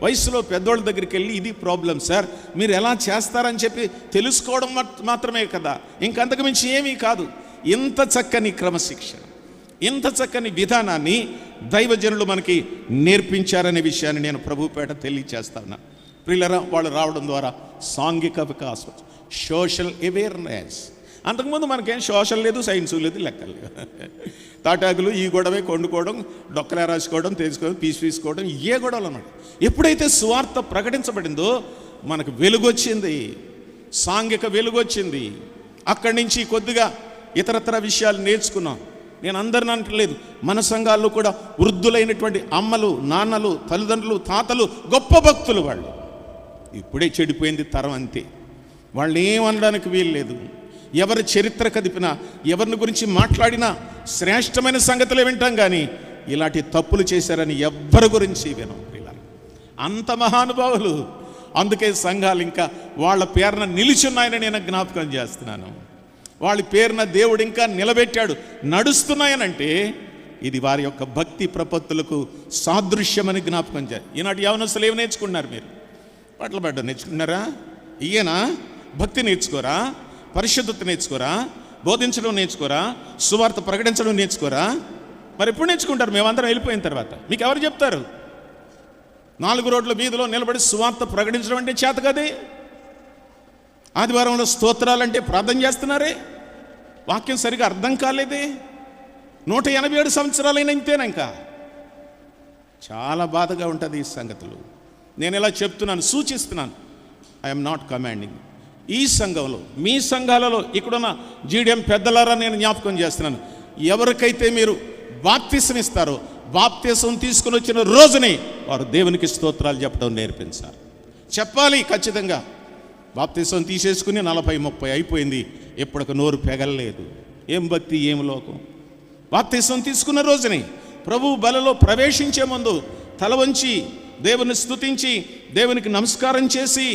వయసులో పెద్దోళ్ళ దగ్గరికి వెళ్ళి, ఇది ప్రాబ్లం సార్, మీరు ఎలా చేస్తారని చెప్పి తెలుసుకోవడం మాత్రమే కదా, ఇంకంతకు మించి ఏమీ కాదు. ఇంత చక్కని క్రమశిక్షణ, ఇంత చక్కని విధానాన్ని దైవజనులు మనకి నేర్పించారనే విషయాన్ని నేను ప్రభుపేట తెలియచేస్తాను. ప్రియులరా, వాళ్ళు రావడం ద్వారా సాంఘిక వికాసం, సోషల్ అవేర్నెస్. అంతకుముందు మనకేం సోషల్ లేదు, సైన్స్ లేదు, లెక్కలు లేదు. తాటాకులు, ఈ గొడవే, కొండుకోవడం, డొక్కలా రాసుకోవడం, తెలుసుకోవడం, తీసుకోవడం, ఏ గొడవలు అన్నమాట. ఎప్పుడైతే సువార్త ప్రకటించబడిందో మనకు వెలుగొచ్చింది, సాంఘిక వెలుగొచ్చింది. అక్కడి నుంచి కొద్దిగా ఇతరత్ర విషయాలు నేర్చుకున్నాం. నేను అందరిని అంటలేదు, మన సంఘాల్లో కూడా వృద్ధులైనటువంటి అమ్మలు, నాన్నలు, తల్లిదండ్రులు, తాతలు గొప్ప భక్తులు. వాళ్ళు ఇప్పుడే చెడిపోయింది తరం, అంతే. వాళ్ళని ఏమనడానికి వీలు లేదు. ఎవరి చరిత్ర కదిపినా, ఎవరిని గురించి మాట్లాడినా శ్రేష్టమైన సంగతులే వింటాం, కానీ ఇలాంటి తప్పులు చేశారని ఎవ్వరి గురించి వినం. ఇలా అంత మహానుభావులు. అందుకే సంఘాలు ఇంకా వాళ్ళ పేరున నిలిచున్నాయని నేను జ్ఞాపకం చేస్తున్నాను. వాళ్ళ పేరున దేవుడు ఇంకా నిలబెట్టాడు, నడుస్తున్నాయనంటే ఇది వారి యొక్క భక్తి ప్రపత్తులకు సాదృశ్యమని జ్ఞాపకం చేయాలి. ఈనాటి యవనస్తులు ఏమి నేర్చుకున్నారు? మీరు పాటలు పాడడం నేర్చుకున్నారా? ఈయనా భక్తి నేర్చుకోరా? పరిశుద్ధత నేర్చుకోరా? బోధించడం నేర్చుకోరా? సువార్త ప్రకటించడం నేర్చుకోరా? మరి ఎప్పుడు నేర్చుకుంటారు? మేమందరం వెళ్ళిపోయిన తర్వాత మీకు ఎవరు చెప్తారు? 4 రోడ్ల వీధిలో నిలబడి సువార్త ప్రకటించడం అంటే చేత కదే. ఆదివారంలో స్తోత్రాలంటే ప్రార్థన చేస్తున్నారే, వాక్యం సరిగా అర్థం కాలేదే. 187 సంవత్సరాలైన ఇంతేనా? ఇంకా చాలా బాధగా ఉంటుంది ఈ సంగతులు. నేను ఇలా చెప్తున్నాను, సూచిస్తున్నాను. I'm not commanding. ఈ సంఘంలో, మీ సంఘాలలో, ఇక్కడున్న జీడిఎం పెద్దలారా నేను జ్ఞాపకం చేస్తున్నాను, ఎవరికైతే మీరు బాప్తిసం ఇస్తారో, బాప్తిసం తీసుకుని వచ్చిన రోజుని వారు దేవునికి స్తోత్రాలు చెప్పడం నేర్పించాలి. చెప్పాలి ఖచ్చితంగా. బాప్తిసం తీసేసుకుని 40-30 అయిపోయింది, ఇప్పటికి నోరు పెగలలేదు. ఏం భక్తి, ఏం లోకం! బాప్తిసం తీసుకున్న రోజుని ప్రభు బలలో ప్రవేశించే ముందు తల వంచి దేవుని స్తుతించి దేవునికి నమస్కారం చేసి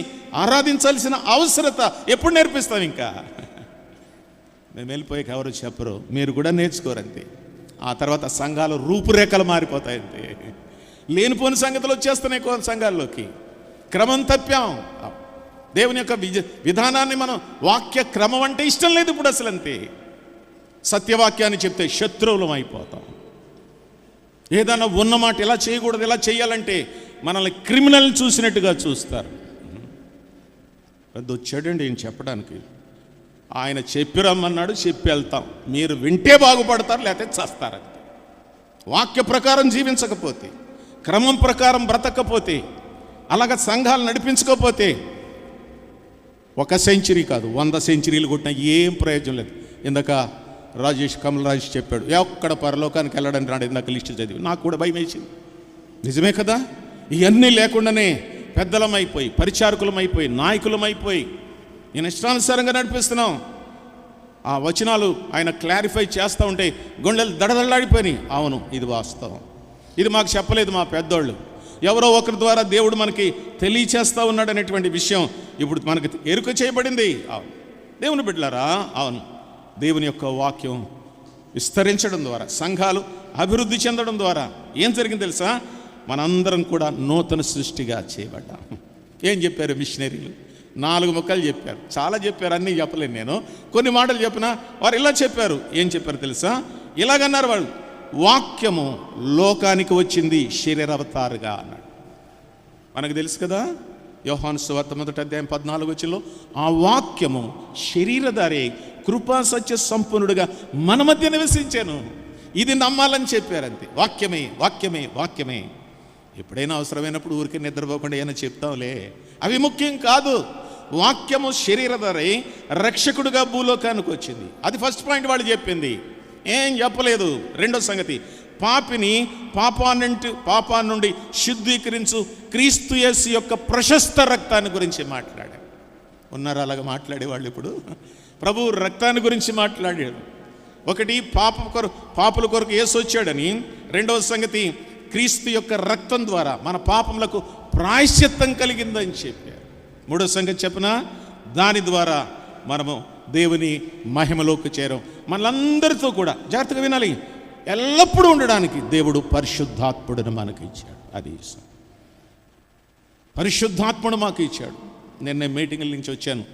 ఆరాధించాల్సిన అవసరత ఎప్పుడు నేర్పిస్తాం? ఇంకా మేము వెళ్ళిపోయాక ఎవరు చెప్పరు, మీరు కూడా నేర్చుకోరంతే. ఆ తర్వాత సంఘాల రూపురేఖలు మారిపోతాయంతే. లేనిపోని సంగతులు వచ్చేస్తున్నాయి కొన్ని సంఘాల్లోకి. క్రమం తప్పాం. దేవుని యొక్క విధానాన్ని మనం, వాక్య క్రమం అంటే ఇష్టం లేదు ఇప్పుడు అసలు, అంతే. సత్యవాక్యాన్ని చెప్తే శత్రువులం అయిపోతాం. ఏదన్నా ఉన్నమాట ఇలా చేయకూడదు, ఇలా చేయాలంటే మనల్ని క్రిమినల్ చూసినట్టుగా చూస్తారు. పెద్ద వచ్చాడండి ఈయన చెప్పడానికి. ఆయన చెప్పి రమ్మన్నాడు, చెప్పి వెళ్తాం. మీరు వింటే బాగుపడతారు, లేకపోతే చస్తారు. వాక్య ప్రకారం జీవించకపోతే, క్రమం ప్రకారం బ్రతకపోతే, అలాగ సంఘాలు నడిపించకపోతే 1 సెంచరీ కాదు 100 సెంచరీలు కొట్టినా ఏం ప్రయోజనం లేదు. ఇందాక కమల్ రాజేష్ చెప్పాడు, ఎక్కడ పరలోకానికి వెళ్ళడానికి రాడు. ఇందాక లిస్టు చదివి నాకు కూడా భయం వేసింది. నిజమే కదా. ఇవన్నీ లేకుండానే పెద్దలమైపోయి, పరిచారకులమైపోయి, నాయకులమైపోయి నేను ఇష్టానుసారంగా నడిపిస్తున్నాం. ఆ వచనాలు ఆయన క్లారిఫై చేస్తూ ఉంటే గుండెలు దడదడలాడిపోయినాయి. అవును, ఇది వాస్తవం. ఇది మాకు చెప్పలేదు మా పెద్దోళ్ళు, ఎవరో ఒకరి ద్వారా దేవుడు మనకి తెలియచేస్తూ ఉన్నాడు అనేటువంటి విషయం ఇప్పుడు మనకి ఎరుక చేయబడింది. అవును దేవుని బిడ్డలారా, అవును దేవుని యొక్క వాక్యం విస్తరించడం ద్వారా, సంఘాలు అభివృద్ధి చెందడం ద్వారా ఏం జరిగింది తెలుసా? మనందరం కూడా నూతన సృష్టిగా చేయబడ్డాం. ఏం చెప్పారు మిషనరీలు? 4 ముక్కలు చెప్పారు. చాలా చెప్పారు, అన్నీ చెప్పలేను నేను. కొన్ని మాటలు చెప్పినా వారు ఇలా చెప్పారు. ఏం చెప్పారు తెలుసా? ఇలాగన్నారు వాళ్ళు, వాక్యము లోకానికి వచ్చింది శరీరావతారుగా అన్నాడు. మనకు తెలుసు కదా, యోహాను సువార్త 1వ అధ్యాయం 14వ వచనంలో ఆ వాక్యము శరీరధారి కృపా సత్య సంపన్నుడుగా మన మధ్య నివసించాను. ఇది నమ్మాలని చెప్పారు. అంతే. వాక్యమే వాక్యమే వాక్యమే. ఎప్పుడైనా అవసరమైనప్పుడు ఊరికే నిద్రపోకుండా ఏమైనా చెప్తాంలే, అవి ముఖ్యం కాదు. వాక్యము శరీరధారి రక్షకుడుగా భూలోకానికి వచ్చింది. అది ఫస్ట్ పాయింట్ వాళ్ళు చెప్పింది. ఏం చెప్పలేదు. రెండో సంగతి, పాపిని పాపా నుండి శుద్ధీకరించు క్రీస్తు యేసు యొక్క ప్రశస్త రక్తాన్ని గురించి మాట్లాడారు. ఉన్నారు అలాగ మాట్లాడేవాళ్ళు ఇప్పుడు? ప్రభు రక్తాన్ని గురించి మాట్లాడాడు. ఒకటి పాపుల కొరకు యేసు వచ్చాడని, రెండవ సంగతి క్రీస్తు యొక్క రక్తం ద్వారా మన పాపములకు ప్రాయశ్చిత్తం కలిగిందని చెప్పారు. మూడో సంగతి చెప్పిన, దాని ద్వారా మనము దేవుని మహిమలోకి చేరాం. మనలందరితో కూడా జాగ్రత్తగా వినాలి, ఎల్లప్పుడూ ఉండడానికి దేవుడు పరిశుద్ధాత్ముడిని మనకి ఇచ్చాడు. అది పరిశుద్ధాత్ముడు మాకు ఇచ్చాడు. నేను మీటింగ్ల నుంచి వచ్చాను.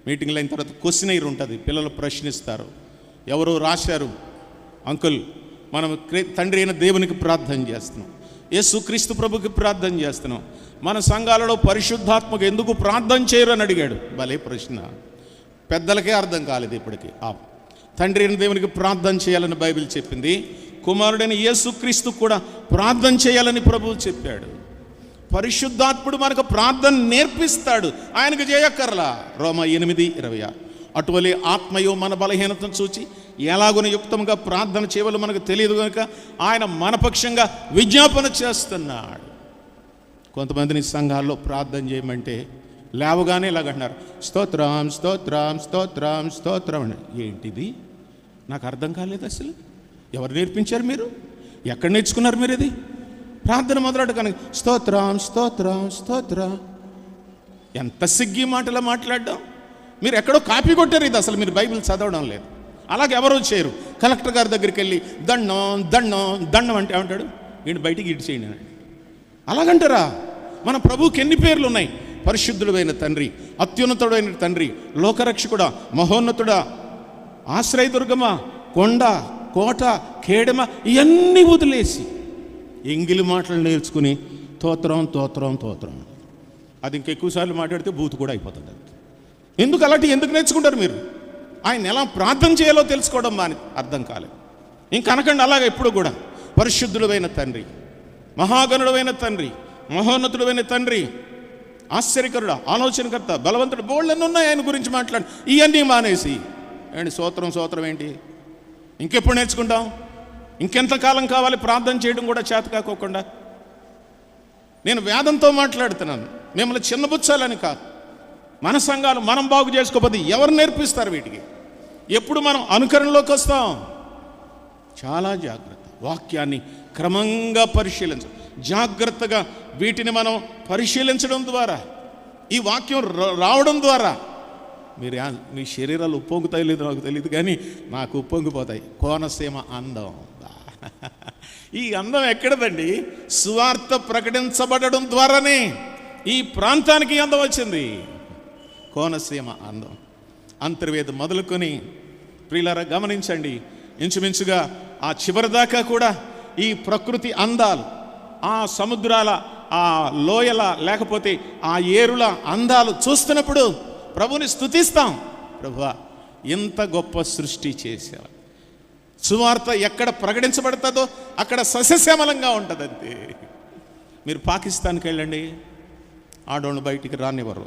మీటింగ్లు అయిన తర్వాత క్వశ్చన్ ఎయిర్ ఉంటుంది, పిల్లలు ప్రశ్నిస్తారు. ఎవరో రాశారు, అంకుల్ మనం తండ్రి అయిన దేవునికి ప్రార్థన చేస్తున్నాం, యేసుక్రీస్తు ప్రభుకి ప్రార్థన చేస్తున్నాం, మన సంఘాలలో పరిశుద్ధాత్మకు ఎందుకు ప్రార్థన చేయరు అని అడిగాడు. భలే ప్రశ్న. పెద్దలకే అర్థం కాలేదు ఇప్పటికీ. తండ్రి అయిన దేవునికి ప్రార్థన చేయాలని బైబిల్ చెప్పింది, కుమారుడైన యేసుక్రీస్తు కూడా ప్రార్థన చేయాలని ప్రభువు చెప్పాడు. పరిశుద్ధాత్ముడు మనకు ప్రార్థన నేర్పిస్తాడు, ఆయనకు చేయక్కర్లా. రోమా 8:26. అటువలే ఆత్మయో మన బలహీనతను చూచి ఎలాగున యుక్తంగా ప్రార్థన చేయవలో మనకు తెలియదు కనుక ఆయన మనపక్షంగా విజ్ఞాపన చేస్తున్నాడు. కొంతమందిని సంఘాల్లో ప్రార్థన చేయమంటే లేవగానే ఇలాగంటున్నారు, స్తోత్రం స్తోత్రం స్తోత్రం స్తోత్రం అని. ఏంటిది? నాకు అర్థం కాలేదు అసలు. ఎవరు నేర్పించారు మీరు? ఎక్కడ నేర్చుకున్నారు మీరు? ఇది ప్రార్థన మొదలట కనుక స్తోత్రం స్తోత్రం స్తోత్రం. ఎంత సిగ్గి మాటలా మాట్లాడడం. మీరు ఎక్కడో కాపీ కొట్టారు ఇది. అసలు మీరు బైబిల్ చదవడం లేదు. అలాగే ఎవరో చేయరు. కలెక్టర్ గారి దగ్గరికి వెళ్ళి దండం దండం దండం అంటే ఏమంటాడు? వీడిని బయటికి ఇటు చేయండి అని. అలాగంటారా? మన ప్రభువుకి ఎన్ని పేర్లు ఉన్నాయి? పరిశుద్ధుడైన తండ్రి, అత్యున్నతుడైన తండ్రి, లోకరక్షకుడా, మహోన్నతుడా, ఆశ్రయదుర్గమా, కొండ, కోట, కేడమ, ఇవన్నీ వదిలేసి ఎంగిలి మాటలు నేర్చుకుని తోత్రం తోత్రం తోత్రం. అది ఇంకెక్కువసార్లు మాట్లాడితే బూతు కూడా అయిపోతుంది. ఎందుకు అలాంటి ఎందుకు నేర్చుకుంటారు మీరు? ఆయన ఎలా ప్రార్థన చేయాలో తెలుసుకోవడం మాని అర్థం కాలేదు. ఇంకనకండి అలాగే ఎప్పుడు కూడా పరిశుద్ధుడైన తండ్రి, మహాగణుడైన తండ్రి, మహోన్నతుడైన తండ్రి, ఆశ్చర్యకరుడు, ఆలోచనకర్త, బలవంతుడు, బోళ్ళన్నీ ఉన్నాయి ఆయన గురించి మాట్లాడి. ఇవన్నీ మానేసి ఏంటి స్తోత్రం స్తోత్రం ఏంటి? ఇంకెప్పుడు నేర్చుకుంటాం? ఇంకెంతకాలం కావాలి ప్రార్థన చేయడం కూడా చేత కాకోకుండా? నేను వేదంతో మాట్లాడుతున్నాను, మిమ్మల్ని చిన్నబుచ్చాలని కాదు. మన సంఘాలు మనం బాగు చేసుకోకపోతే ఎవరు నేర్పిస్తారు వీటికి? ఎప్పుడు మనం అనుకరణలోకి వస్తాం? చాలా జాగ్రత్త. వాక్యాన్ని క్రమంగా పరిశీలించడం, జాగ్రత్తగా వీటిని మనం పరిశీలించడం ద్వారా, ఈ వాక్యం రావడం ద్వారా మీరు మీ శరీరాలు ఉప్పొంగుతాయి లేదో నాకు తెలియదు, కానీ నాకు ఉప్పొంగిపోతాయి. కోనసీమ అందం. ఈ అందం ఎక్కడదండి? సువార్త ప్రకటించబడడం ద్వారానే ఈ ప్రాంతానికి అందం వచ్చింది. కోనసీమ అందం. అంతర్వేద మొదలుకొని ప్రియులారా గమనించండి, ఇంచుమించుగా ఆ చివరి దాకా కూడా ఈ ప్రకృతి అందాలు, ఆ సముద్రాల ఆ లోయల లేకపోతే ఆ ఏరుల అందాలు చూస్తున్నప్పుడు ప్రభుని స్తుతిస్తాం. ప్రభువా, ఇంత గొప్ప సృష్టి చేశావు. సువార్త ఎక్కడ ప్రకటించబడుతుందో అక్కడ సస్యశ్యామలంగా ఉంటుంది. అంతే. మీరు పాకిస్తాన్కి వెళ్ళండి, ఆడోళ్ళు బయటికి రానివ్వరు,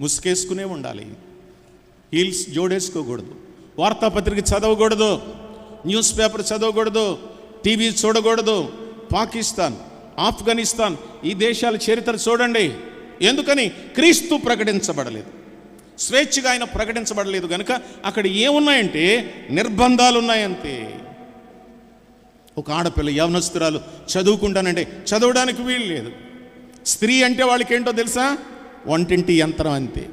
ముసుకేసుకునే ఉండాలి, హీల్స్ జోడేసుకోకూడదు, వార్తాపత్రిక చదవకూడదు, న్యూస్ పేపర్ చదవకూడదు, టీవీ చూడకూడదు. పాకిస్తాన్, ఆఫ్ఘనిస్తాన్ ఈ దేశాల చరిత్ర చూడండి. ఎందుకని? క్రీస్తు ప్రకటించబడలేదు, స్వేచ్ఛగా ఆయన ప్రకటించబడలేదు కనుక అక్కడ ఏమున్నాయంటే నిర్బంధాలు ఉన్నాయంతే. ఒక ఆడపిల్ల యవనస్తురాలు చదువుకుంటానంటే చదవడానికి వీలు లేదు. స్త్రీ అంటే వాళ్ళకి ఏంటో తెలుసా? వంటింటి యంత్రం అంతే,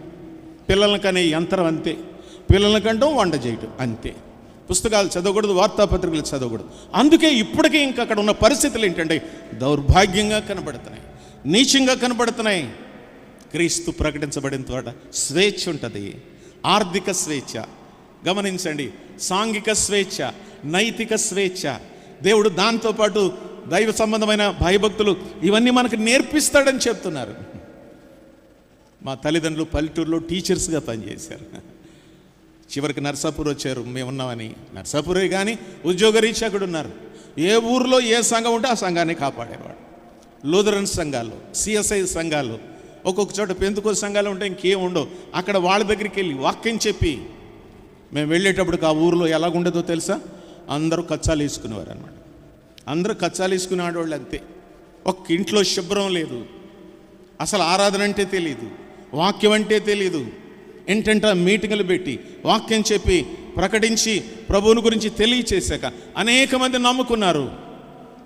పిల్లలకనే యంత్రం అంతే, పిల్లలకంటూ వంట చేయటం అంతే. పుస్తకాలు చదవకూడదు, వార్తాపత్రికలు చదవకూడదు. అందుకే ఇప్పటికీ ఇంకా అక్కడ ఉన్న పరిస్థితులు ఏంటంటే దౌర్భాగ్యంగా కనబడుతున్నాయి, నీచంగా కనబడుతున్నాయి. క్రీస్తు ప్రకటించబడిన తోట స్వేచ్ఛ ఉంటుంది, ఆర్థిక స్వేచ్ఛ, గమనించండి, సాంఘిక స్వేచ్ఛ, నైతిక స్వేచ్ఛ. దేవుడు దాంతోపాటు దైవ సంబంధమైన భయభక్తులు ఇవన్నీ మనకు నేర్పిస్తాడని చెప్తున్నారు. మా తల్లిదండ్రులు పల్లెటూరులో టీచర్స్గా పనిచేశారు. చివరికి నర్సాపూర్ వచ్చారు, మేమున్నామని. నర్సాపూరే కానీ ఉద్యోగరీత్యా అక్కడ ఉన్నారు. ఏ ఊరిలో ఏ సంఘం ఉంటే ఆ సంఘాన్ని కాపాడేవాడు. లూథరన్ సంఘాలు, సిఎస్ఐ సంఘాలు, ఒక్కొక్క చోట పెంతుకోస్తు సంఘాలు ఉంటే ఇంకేం ఉండవు. అక్కడ వాళ్ళ దగ్గరికి వెళ్ళి వాక్యం చెప్పి మేము వెళ్ళేటప్పటికి ఆ ఊరిలో ఎలాగుండేదో తెలుసా? అందరూ కచ్చాలు వేసుకునేవారు అనమాట. అందరూ కచ్చాలు వేసుకునే ఆడవాళ్ళు అంతే. ఒక్క ఇంట్లో శుభ్రం లేదు, అసలు ఆరాధన అంటే తెలియదు, వాక్యం అంటే తెలియదు. ఏంటంటే మీటింగులు పెట్టి వాక్యం చెప్పి ప్రకటించి ప్రభువుని గురించి తెలియచేశాక అనేక మంది నమ్ముకున్నారు.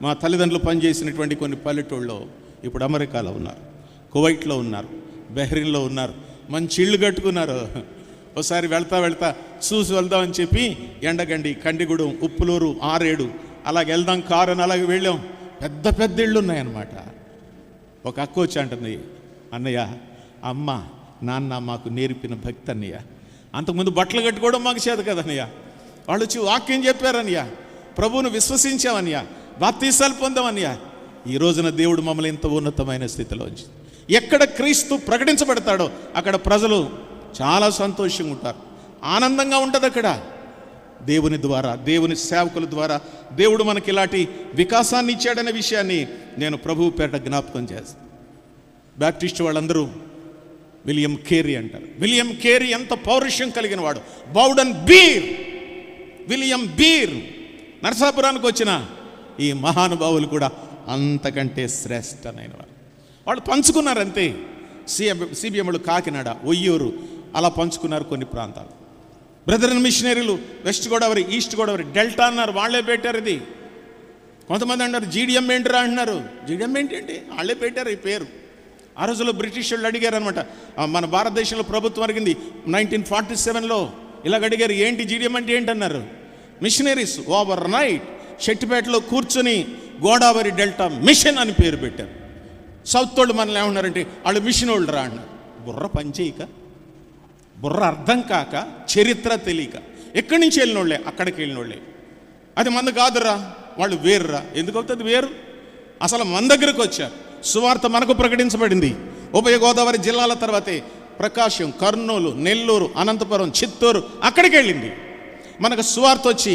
మా తల్లిదండ్రులు పనిచేసినటువంటి కొన్ని పల్లెటూళ్ళలో ఇప్పుడు అమెరికాలో ఉన్నారు, కువైట్లో ఉన్నారు, బెహ్రీన్లో ఉన్నారు, మంచి ఇళ్ళు కట్టుకున్నారు. ఒకసారి వెళ్తా చూసి వెళ్దామని చెప్పి ఎండగండి, కండిగూడెం, ఉప్పులూరు, ఆరేడు అలాగ వెళ్దాం కారు అని అలాగే వెళ్ళాం. పెద్ద పెద్ద ఇళ్ళు ఉన్నాయన్నమాట. ఒక అక్క వచ్చి అంటుంది, అన్నయ్య, అమ్మ నాన్న మాకు నేర్పిన భక్తి అన్నయ్య, అంతకుముందు బట్టలు కట్టుకోవడం మాకు చేత కదన్నయ్య, వాళ్ళు వచ్చి వాక్యం చెప్పారన్నయ్య, ప్రభువును విశ్వసించామన్నయ్య, బాప్తీసాలు పొందామన్నయ్య. ఈ రోజున దేవుడు మమ్మల్ని ఇంత ఉన్నతమైన స్థితిలో ఉంచి ఎక్కడ క్రీస్తు ప్రకటించబడతాడో అక్కడ ప్రజలు చాలా సంతోషంగా ఉంటారు, ఆనందంగా ఉంటుంది. అక్కడ దేవుని ద్వారా, దేవుని సేవకుల ద్వారా దేవుడు మనకి ఇలాంటి వికాసాన్ని ఇచ్చాడనే విషయాన్ని నేను ప్రభువు పేట జ్ఞాపకం చేస్తాను. బ్యాప్టిస్ట్ వాళ్ళందరూ విలియం కేరీ అంటారు. విలియం కేరీ ఎంత పౌరుషం కలిగిన వాడు. బౌడన్ బీర్, విలియం బీర్, నరసాపురానికి వచ్చిన ఈ మహానుభావులు కూడా అంతకంటే శ్రేష్టమైన వారు. వాళ్ళు పంచుకున్నారంతే. సిబిఎంలు కాకినాడ, ఒయ్యూరు అలా పంచుకున్నారు కొన్ని ప్రాంతాలు. బ్రదరన్ మిషనరీలు west Godavari, east Godavari, delta అన్నారు, వాళ్ళే పెట్టారు ఇది. కొంతమంది అన్నారు జీడిఎం ఏంటిరా అంటున్నారు. జీడిఎం ఏంటి? వాళ్ళే పెట్టారు ఈ పేరు. ఆ రోజుల్లో బ్రిటిష్ వాళ్ళు అడిగారు అనమాట. మన భారతదేశంలో ప్రభుత్వం అడిగింది 1947లో ఇలాగ అడిగారు, ఏంటి జీడిఎం అంటే ఏంటన్నారు. మిషనరీస్ ఓవర్ నైట్ షెట్టిపేటలో కూర్చొని గోదావరి డెల్టా మిషన్ అని పేరు పెట్టారు. సౌత్ వాళ్ళు మనల్ని ఏమన్నారంటే వాళ్ళు మిషన్ వాళ్ళు రా అన్నారు. బుర్ర పనిచేయక, బుర్ర అర్థం కాక, చరిత్ర తెలియక ఎక్కడి నుంచి వెళ్ళినోళ్ళే అక్కడికి వెళ్ళినోళ్ళే. అది మంద కాదురా, వాళ్ళు వేరురా. ఎందుకు అవుతుంది వేరు? అసలు మన దగ్గరకు వచ్చారు, సువార్త మనకు ప్రకటించబడింది. ఉభయ గోదావరి జిల్లాల తర్వాతే ప్రకాశం, కర్నూలు, నెల్లూరు, అనంతపురం, చిత్తూరు అక్కడికి వెళ్ళింది. మనకు సువార్త వచ్చి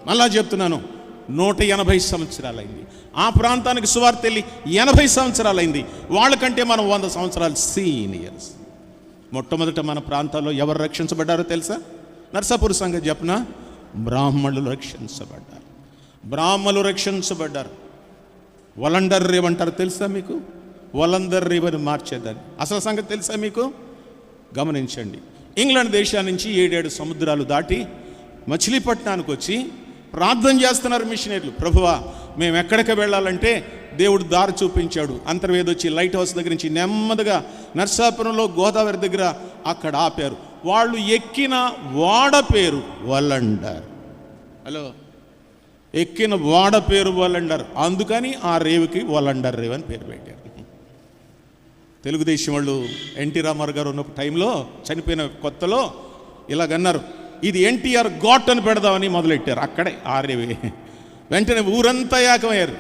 మళ్ళా చెప్తున్నాను 180 సంవత్సరాలైంది. ఆ ప్రాంతానికి సువార్త వెళ్ళి 80 సంవత్సరాలైంది. వాళ్ళకంటే మనం 100 సంవత్సరాలు సీనియర్స్. మొట్టమొదట మన ప్రాంతాల్లో ఎవరు రక్షించబడ్డారో తెలుసా? నర్సాపూర్ సంగతి చెప్పిన బ్రాహ్మణులు రక్షించబడ్డారు. బ్రాహ్మణులు రక్షించబడ్డారు. వలండర్ రేవ్ అంటారు, తెలుసా మీకు? వలందర్ రేవ్ అని మార్చేదాన్ని. అసలు సంగతి తెలుసా మీకు? గమనించండి. ఇంగ్లాండ్ దేశం నుంచి 7 సముద్రాలు దాటి మచిలీపట్నానికి వచ్చి ప్రార్థన చేస్తున్నారు మిషనరీలు. ప్రభువా, మేము ఎక్కడికి వెళ్ళాలంటే దేవుడు దారి చూపించాడు. అంతర్వేది వచ్చి లైట్ హౌస్ దగ్గర నుంచి నెమ్మదిగా నర్సాపురంలో గోదావరి దగ్గర అక్కడ ఆపారు. వాళ్ళు ఎక్కిన వాడ పేరు వలండర్. హలో, ఎక్కిన వాడ పేరు వలండర్. అందుకని ఆ రేవుకి వలండర్ రేవ్ అని పేరు పెట్టారు. తెలుగుదేశం వాళ్ళు ఎన్టీ రామారావు గారు ఉన్న టైంలో, చనిపోయిన కొత్తలో ఇలాగన్నారు, ఇది ఎన్టీఆర్ ఘాట్ అని పెడదామని మొదలెట్టారు. అక్కడే ఆ రేవే. వెంటనే ఊరంతా ఏకమయ్యారు.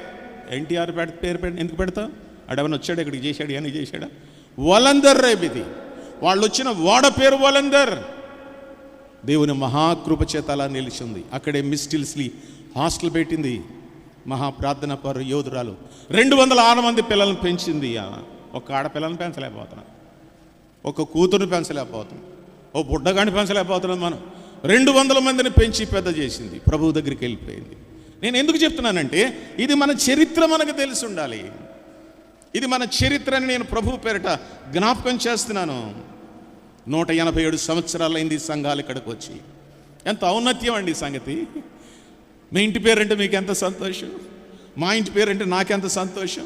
ఎన్టీఆర్ పేరు ఎందుకు పెడతాం? ఆడేమన్నా వచ్చాడు ఇక్కడికి చేశాడు అని చేశాడా? వలందర్ రేపిది. వాళ్ళు వచ్చిన ఓడ పేరు వలందర్. దేవుని మహాకృప చేత అలా నిలిచింది. అక్కడే మిస్ టిల్స్లీ హాస్టల్ పెట్టింది. మహాప్రార్థన పరు యోధురాలు. 206 మంది పిల్లలను పెంచింది. ఒక ఆడపిల్లని పెంచలేకపోతున్నాం, ఒక కూతురుని పెంచలేకపోతున్నాం, ఓ బుడ్డగాని పెంచలేకపోతున్నాం. మనం 200 మందిని పెంచి పెద్ద చేసింది. ప్రభువు దగ్గరికి వెళ్ళిపోయింది. నేను ఎందుకు చెప్తున్నానంటే ఇది మన చరిత్ర, మనకు తెలిసి ఉండాలి. ఇది మన చరిత్రని నేను ప్రభువు పేరిట జ్ఞాపకం చేస్తున్నాను. 187 సంవత్సరాలైంది సంఘాలు ఇక్కడికి వచ్చి. ఎంత ఔన్నత్యం అండి సంగతి. మీ ఇంటి పేరంటే మీకు ఎంత సంతోషం, మా ఇంటి పేరంటే నాకెంత సంతోషం.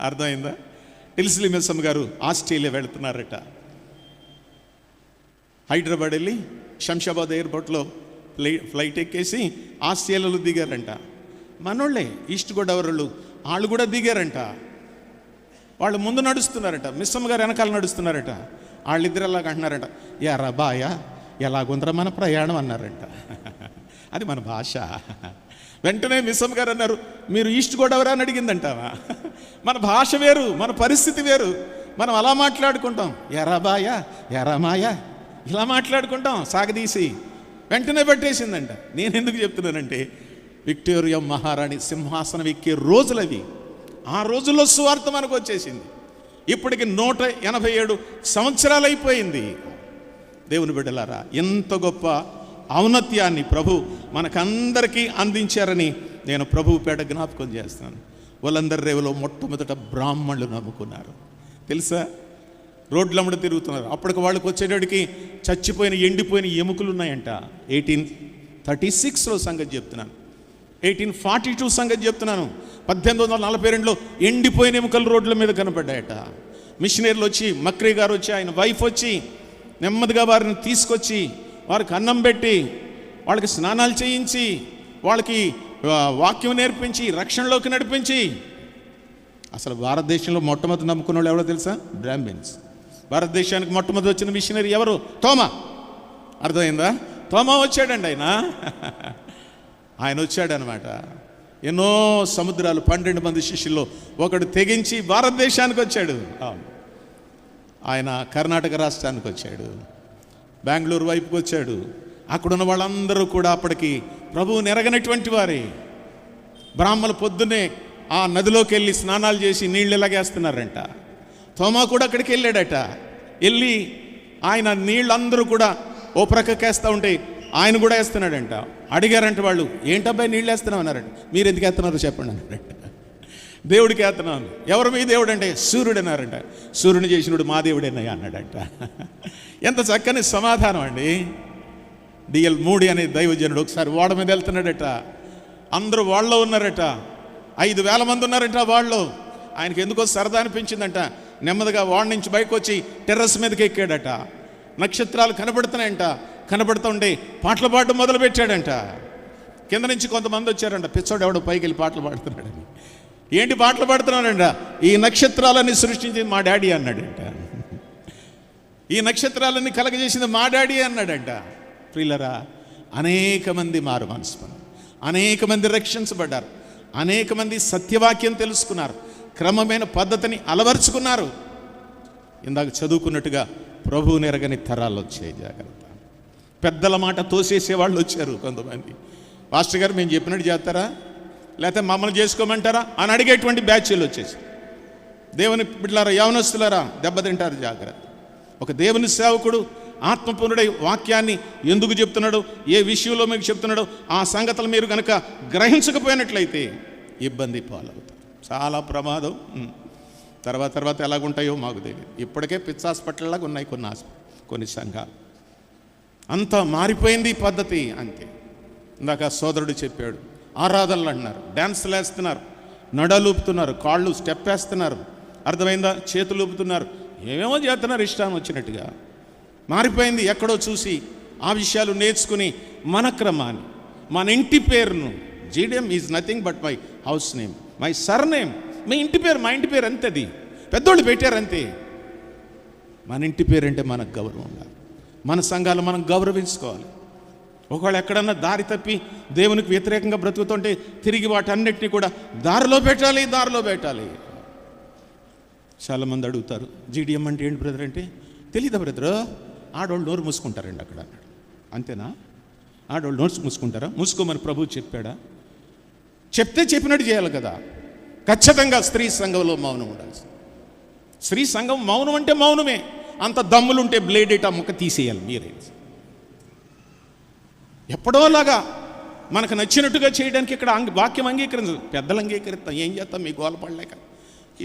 అర్థమైందా? టిల్స్లీ మిస్సమ్మ గారు ఆస్ట్రేలియా వెళుతున్నారట. హైదరాబాద్ వెళ్ళి శంషాబాద్ ఎయిర్పోర్ట్లో ఫ్లైట్ ఎక్కేసి ఆస్ట్రేలియాలో దిగారంట. మనోళ్ళే ఈస్ట్ గోదావరిలో వాళ్ళు కూడా దిగారంట. వాళ్ళు ముందు నడుస్తున్నారట, మిస్సమ్మ గారు వెనకాల నడుస్తున్నారట. వాళ్ళిద్దరు ఎలాగ అంటున్నారట, ఎరా బాయా ఎలాగుందరా మన ప్రయాణం అన్నారంట. అది మన భాష. వెంటనే మిస్సమ్మ గారు అన్నారు, మీరు ఈస్ట్ గోదావరి అని అడిగిందంటావా? మన భాష వేరు, మన పరిస్థితి వేరు. మనం అలా మాట్లాడుకుంటాం, ఎరా బాయా ఎరా మాయా ఇలా మాట్లాడుకుంటాం సాగదీసి. వెంటనే పెట్టేసిందంట. నేను ఎందుకు చెప్తున్నానంటే విక్టోరియా మహారాణి సింహాసనం ఎక్కే రోజులవి. ఆ రోజుల్లో సువార్త మనకు వచ్చేసింది. ఇప్పటికి 187 సంవత్సరాలు అయిపోయింది. దేవుని బిడ్డలారా, ఎంత గొప్ప ఔన్నత్యాన్ని ప్రభు మనకందరికీ అందించారని నేను ప్రభువు పేట జ్ఞాపకం చేస్తున్నాను. వలందర్ రేవులో మొట్టమొదట బ్రాహ్మణులు నమ్ముకున్నారు. తెలుసా? రోడ్లమ్మడ తిరుగుతున్నారు. అప్పటికి వాళ్ళకి వచ్చేటడికి చచ్చిపోయిన ఎండిపోయిన ఎముకలు ఉన్నాయంట. 1836లో సంగతి చెప్తున్నాను, 1842 సంగతి చెప్తున్నాను. 1842లో ఎండిపోయిన ఎముకలు రోడ్ల మీద కనపడ్డాయట. మిషనరీలు వచ్చి, మక్రీ గారు వచ్చి, ఆయన వైఫ్ వచ్చి నెమ్మదిగా వారిని తీసుకొచ్చి వారికి అన్నం పెట్టి వాళ్ళకి స్నానాలు చేయించి వాళ్ళకి వాక్యం నేర్పించి రక్షణలోకి నడిపించి. అసలు భారతదేశంలో మొట్టమొదటి నమ్ముకున్న వాళ్ళు ఎవరో తెలుసా? బ్రాహ్మిన్స్. భారతదేశానికి మొట్టమొదటి వచ్చిన మిషనరీ ఎవరు? తోమా. అర్థమైందా? తోమా వచ్చాడండి. ఆయన వచ్చాడనమాట. ఎన్నో సముద్రాలు, 12 మంది శిష్యుల్లో ఒకడు తెగించి భారతదేశానికి వచ్చాడు. ఆయన కర్ణాటక రాష్ట్రానికి వచ్చాడు, బెంగళూరు వైపుకి వచ్చాడు. అక్కడున్న వాళ్ళందరూ కూడా అప్పటికి ప్రభువుని ఎరగనటువంటి వారే. బ్రాహ్మణులు పొద్దున్నే ఆ నదిలోకి వెళ్ళి స్నానాలు చేసి నీళ్ళు ఎలాగేస్తున్నారంట. తోమా కూడా అక్కడికి వెళ్ళాడట. వెళ్ళి ఆయన నీళ్ళందరూ కూడా ఓ ప్రక్కకేస్తూ ఉంటే ఆయన కూడా వేస్తున్నాడంట. అడిగారంట వాళ్ళు, ఏంటబ్బాయి నీళ్ళు వేస్తున్నాం అన్నారంట. మీరు ఎందుకు వేస్తున్నారు చెప్పండి అన్నారంట. దేవుడికి వేస్తున్నాను. ఎవరు మీ దేవుడు అంటే సూర్యుడు అన్నారంట. సూర్యుని చేసినప్పుడు మా దేవుడేనయ్యా అన్నాడంట. ఎంత చక్కని సమాధానం అండి. డిఎల్ మూడి అనే దైవజనుడు ఒకసారి ఓడ మీద వెళ్తున్నాడట. అందరూ వాళ్ళలో ఉన్నారట. 5,000 మంది ఉన్నారట వాళ్ళు. ఆయనకి ఎందుకో సరదా అనిపించిందంట. నెమ్మదిగా వాడి నుంచి బయటకు వచ్చి టెర్రస్ మీదకి ఎక్కాడట. నక్షత్రాలు కనబడుతున్నాయంట. కనబడుతుంటే పాటలు పాడడం మొదలుపెట్టాడంట. కింద నుంచి కొంతమంది వచ్చారంట. పిచ్చోడు ఎవడో పైకి వెళ్ళి పాటలు పాడుతున్నాడని. ఏంటి పాటలు పాడుతున్నాడంట? ఈ నక్షత్రాలన్నీ సృష్టించింది మా డాడీ అన్నాడంట. ఈ నక్షత్రాలన్నీ కలగజేసింది మా డాడీ అన్నాడంట. ప్రియులరా, అనేక మంది మారు మనసు పొందారు, అనేక మంది రక్షించబడ్డారు, అనేక మంది సత్యవాక్యం తెలుసుకున్నారు, క్రమమైన పద్ధతిని అలవర్చుకున్నారు. ఇందాక చదువుకున్నట్టుగా ప్రభువుని ఎరగని తరాలు వచ్చాయి. జాగ్రత్త. పెద్దల మాట తోసేసే వాళ్ళు వచ్చారు కొంతమంది. పాస్టర్ గారు మేము చెప్పినట్టు చేస్తారా, లేకపోతే మమ్మల్ని చేసుకోమంటారా అని అడిగేటువంటి బ్యాచ్లు వచ్చేసి. దేవుని బిడ్డలారా, యవనస్తులారా, దెబ్బతింటారు. జాగ్రత్త. ఒక దేవుని సేవకుడు ఆత్మపూర్ణుడై వాక్యాన్ని ఎందుకు చెప్తున్నాడు, ఏ విషయంలో మీకు చెప్తున్నాడో ఆ సంగతులు మీరు కనుక గ్రహించకపోయినట్లయితే ఇబ్బంది పాలవుతారు. చాలా ప్రమాదం. తర్వాత ఎలాగుంటాయో మాకు తెలియదు. ఇప్పటికే పిచ్చి హాస్పిటల్లాగా ఉన్నాయి కొన్ని సంఘాలు. అంతా మారిపోయింది పద్ధతి. అంతే. ఇందాక సోదరుడు చెప్పాడు, ఆరాధనలు అంటున్నారు, డ్యాన్సులు వేస్తున్నారు, నడలూపుతున్నారు, కాళ్ళు స్టెప్ వేస్తున్నారు, అర్థమైందా, చేతులు ఊపుతున్నారు, ఏమేమో చేస్తున్నారు ఇష్టాన్ని వచ్చినట్టుగా. మారిపోయింది. ఎక్కడో చూసి ఆ విషయాలు నేర్చుకుని మన క్రమాన్ని, మన ఇంటి పేరును, GDM is nothing but my house name, my surname. మీ ఇంటి పేరు మా ఇంటి పేరు అంతది, పెద్దోళ్ళు పెట్టారంతే. మన ఇంటి పేరు అంటే మనకు గౌరవం ఉండాలి. మన సంఘాలు మనం గౌరవించుకోవాలి. ఒకవేళ ఎక్కడన్నా దారి తప్పి దేవునికి వ్యతిరేకంగా బ్రతుకుతుంటే తిరిగి వాటన్నిటిని కూడా దారిలో పెట్టాలి. చాలామంది అడుగుతారు, జీడిఎం అంటే ఏంటి బ్రదర్ అంటే, తెలీదా బ్రదర్? ఆడవాళ్ళు నోరు మూసుకుంటారండి అక్కడ అన్నాడు. అంతేనా? ఆడవాళ్ళు నోరు మూసుకుంటారా? మూసుకోమని ప్రభువు చెప్పాడా? చెప్తే చెప్పినట్టు చేయాలి కదా. ఖచ్చితంగా స్త్రీ సంఘంలో మౌనం ఉండాలి. స్త్రీ సంఘం మౌనం అంటే మౌనమే. అంత దమ్ములుంటే బ్లేడ్ ఇటా ముక్క తీసేయాలి మీరే. ఎప్పుడోలాగా మనకు నచ్చినట్టుగా చేయడానికి ఇక్కడ వాక్యం అంగీకరించదు. పెద్దలు అంగీకరిస్తాం, ఏం చేస్తాం? మీ గోల పడలేక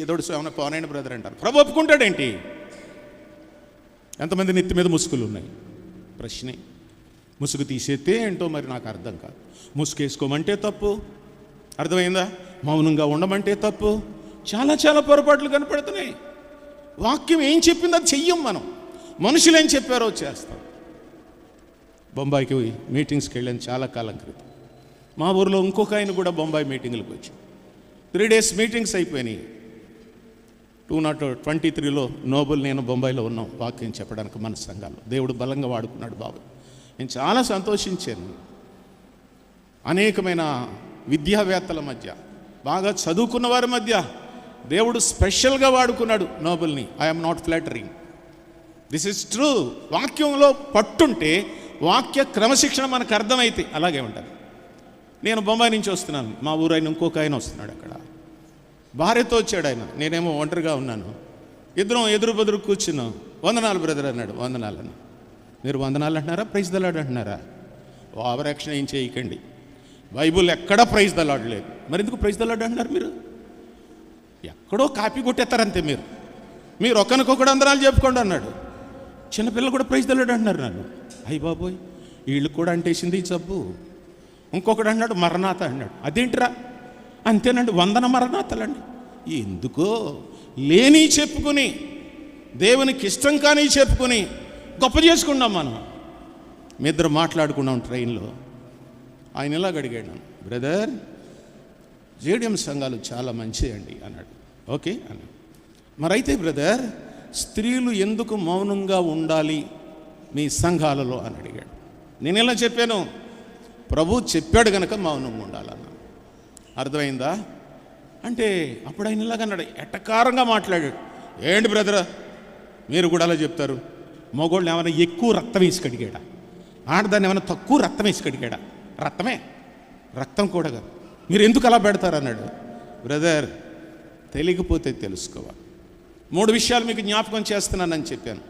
ఏదోడు ఏమైనా పోనండి బ్రదర్ అంటారు. ప్రభు ఒప్పుకుంటాడేంటి? ఎంతమంది నెత్తి మీద ముసుగులు ఉన్నాయి? ప్రశ్నే. ముసుగు తీసేస్తే ఏంటో మరి నాకు అర్థం కాదు. ముసుగు వేసుకోమంటే తప్పు, అర్థమైందా? మౌనంగా ఉండమంటే తప్పు. చాలా చాలా పొరపాట్లు కనపడుతున్నాయి. వాక్యం ఏం చెప్పిందో అది చెయ్యం మనం. మనుషులు ఏం చెప్పారో చేస్తాం. బొంబాయికి మీటింగ్స్కి వెళ్ళాను చాలా కాలం క్రితం. మా ఊరిలో ఇంకొక ఆయన కూడా బొంబాయి మీటింగ్లకు వచ్చి 3 days మీటింగ్స్ అయిపోయినాయి. 2023లో నోబుల్ నేను బొంబాయిలో ఉన్నాం వాక్యం చెప్పడానికి మన సంఘాల్లో. దేవుడు బలంగా వాడుకున్నాడు బాబు. నేను చాలా సంతోషించాను. అనేకమైన విద్యావేత్తల మధ్య, బాగా చదువుకున్న వారి మధ్య దేవుడు స్పెషల్గా వాడుకున్నాడు నోబుల్ని. I'm not flattering, this is true. వాక్యంలో పట్టుంటే, వాక్య క్రమశిక్షణ మనకు అర్థమైతే అలాగే ఉంటుంది. నేను బొంబాయి నుంచి వస్తున్నాను, మా ఊరు ఆయన ఇంకొక ఆయన వస్తున్నాడు. అక్కడ భార్యతో వచ్చాడు ఆయన, నేనేమో ఒంటరిగా ఉన్నాను. ఇద్దరం ఎదురు బెదురు కూర్చున్నాం. వందనాలు బ్రదర్ అన్నాడు. వందనాలు అన్న. మీరు వందనాలు అంటున్నారా, ప్రైజ్ ద లార్డ్ అంటున్నారా? ఓవర్ యాక్షన్ ఏం చేయకండి. బైబుల్ ఎక్కడా ప్రైజ్ ద లార్డ్ లేదు. మరి ఎందుకు ప్రైజ్ ద లార్డ్ అంటున్నారు? మీరు ఎక్కడో కాపీ కొట్టేస్తారంతే. మీరు ఒకరికొకడు వందనాలు చెప్పుకోండి అన్నాడు. చిన్నపిల్లలు కూడా ప్రైజ్ ద లార్డ్ అంటున్నారు. నన్ను అయ్యి బాబోయ్, వీళ్ళు కూడా అంటేసింది ఈ జబ్బు. ఇంకొకడు అన్నాడు మరణాత అన్నాడు. అదేంటిరా? అంతేనండి, 100 మరణాతలండి. ఎందుకో లేని చెప్పుకుని, దేవునికి ఇష్టం కానీ చెప్పుకుని గొప్ప చేసుకున్నాం మనం. మీ ఇద్దరు మాట్లాడుకున్నాం ట్రైన్లో. ఆయన ఇలాగ అడిగాడు నన్ను, బ్రదర్ జేడిఎం సంఘాలు చాలా మంచిదండి అన్నాడు. ఓకే అన్నాడు. మరైతే బ్రదర్, స్త్రీలు ఎందుకు మౌనంగా ఉండాలి మీ సంఘాలలో అని అడిగాడు. నేను ఇలా చెప్పాను, ప్రభు చెప్పాడు కనుక మౌనంగా ఉండాలన్నా. అర్థమైందా? అంటే అప్పుడు ఆయన ఇలాగ అన్నాడు, ఎటకారంగా మాట్లాడాడు. ఏంటి బ్రదర్ మీరు కూడా అలా చెప్తారు? మగోళ్ళని ఏమైనా ఎక్కువ రక్తం వేసి కడిగాడా? ఆడదాన్ని ఏమైనా తక్కువ రక్తం వేసి కడిగాడా? రక్తమే, రక్తం కూడా కాదు. మీరు ఎందుకు అలా పెడతారన్నాడు. బ్రదర్ తెలియకపోతే తెలుసుకోవాలి. 3 విషయాలు మీకు జ్ఞాపకం చేస్తున్నానని చెప్పాను.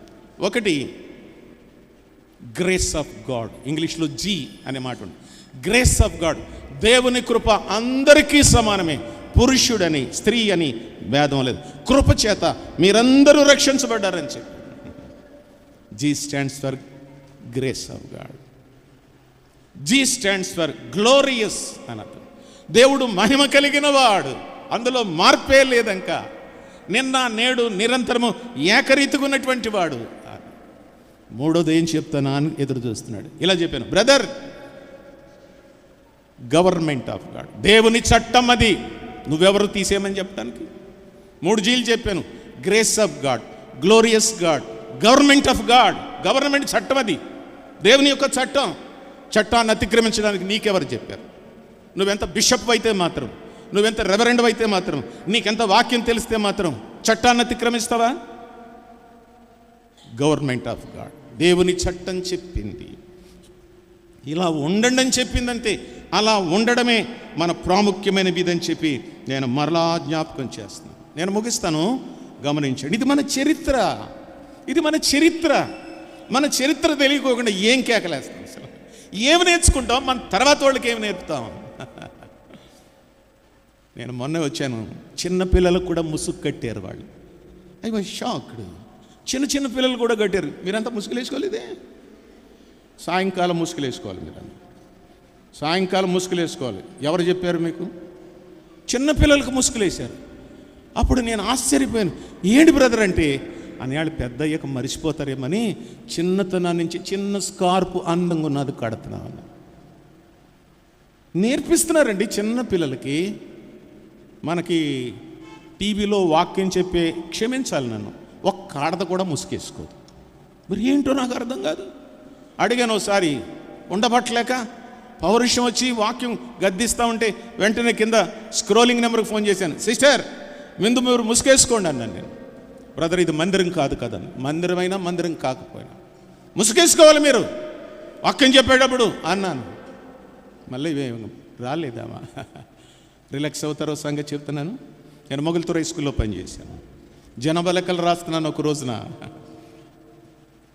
ఒకటి, గ్రేస్ ఆఫ్ గాడ్. ఇంగ్లీష్లో జీ అనే మాట ఉంది. గ్రేస్ ఆఫ్ గాడ్, దేవుని కృప అందరికీ సమానమే. పురుషుడని స్త్రీ అని భేదం లేదు. కృప చేత మీరందరూ రక్షించబడ్డారని చెప్పి. G stands for grace of God. G stands for glorious అన్నట్టు. దేవుడు మహిమ కలిగిన వాడు, అందులో మార్పే లేదంక. నిన్న నేడు నిరంతరము ఏకరీతిగా ఉన్నటువంటి వాడు. 3వది ఏం చెప్తానా అని ఎదురు చూస్తున్నాడు. ఇలా చెప్పాను, బ్రదర్ గవర్నమెంట్ ఆఫ్ గాడ్, దేవుని చట్టం అది. నువ్వెవరు తీసేయమని చెప్పడానికి? 3 జీలు చెప్పాను. Grace of God, glorious God, government of God. Government చట్టం అది, దేవుని యొక్క చట్టం. చట్టాన్ని అతిక్రమించడానికి నీకెవరు చెప్పారు? నువ్వెంత బిషప్ అయితే మాత్రం, నువ్వెంత రెవరెండ్ అయితే మాత్రం, నీకెంత వాక్యం తెలిస్తే మాత్రం చట్టాన్ని అతిక్రమిస్తావా? గవర్నమెంట్ ఆఫ్ గాడ్, దేవుని చట్టం చెప్పింది. ఇలా ఉండండి అని చెప్పిందంటే అలా ఉండడమే మన ప్రాముఖ్యమైన విధని చెప్పి నేను మరలా జ్ఞాపకం చేస్తున్నాను. నేను ముగిస్తాను, గమనించండి. ఇది మన చరిత్ర, ఇది మన చరిత్ర. మన చరిత్ర తెలియకోకుండా ఏం కేకలేస్తాం? అసలు ఏమి నేర్చుకుంటాం? మన తర్వాత వాళ్ళకి ఏమి నేర్పుతాం? నేను మొన్న వచ్చాను, చిన్న పిల్లలకు కూడా ముసుగు కట్టారు వాళ్ళు. I was shocked. చిన్న పిల్లలు కూడా కట్టారు. మీరంతా ముసుగులు వేసుకోలేదే? సాయంకాలం ముసుగులు వేసుకోవాలి. మీరంతా సాయంకాలం ముసుగులు వేసుకోవాలి. ఎవరు చెప్పారు మీకు? చిన్న పిల్లలకు ముసుగులు వేశారు. అప్పుడు నేను ఆశ్చర్యపోయాను. ఏంటి బ్రదర్ అంటే, అనేవాళ్ళు పెద్ద అయ్యాక మరిచిపోతారేమని చిన్నతనం నుంచి చిన్న స్కార్పు అందంగా ఉన్నది కడుతున్నాను. నేర్పిస్తున్నారండి చిన్న పిల్లలకి. మనకి టీవీలో వాక్యం చెప్పే, క్షమించాలి నన్ను, ఒక్క ఆడత కూడా ముసుగేసుకోదు. మరి ఏంటో నాకు అర్థం కాదు. అడిగాను ఒకసారి, ఉండబట్టలేక పౌరుషం వచ్చి వాక్యం గద్దిస్తూ ఉంటే వెంటనే కింద స్క్రోలింగ్ నెంబర్కి ఫోన్ చేశాను. సిస్టర్ ముందు మీరు ముసుగేసుకోండి అన్నాను. నేను బ్రదర్ ఇది మందిరం కాదు కదండి. మందిరమైనా మందిరం కాకపోయినా ముసుగేసుకోవాలి మీరు వాక్యం చెప్పేటప్పుడు అన్నాను. మళ్ళీ రాలేదామా? రిలాక్స్ అవుతారో సంగతి చెప్తున్నాను. నేను మొగల్తూరు హై స్కూల్లో పనిచేశాను. జనాభా లెక్కలు రాస్తున్నాను. ఒక రోజున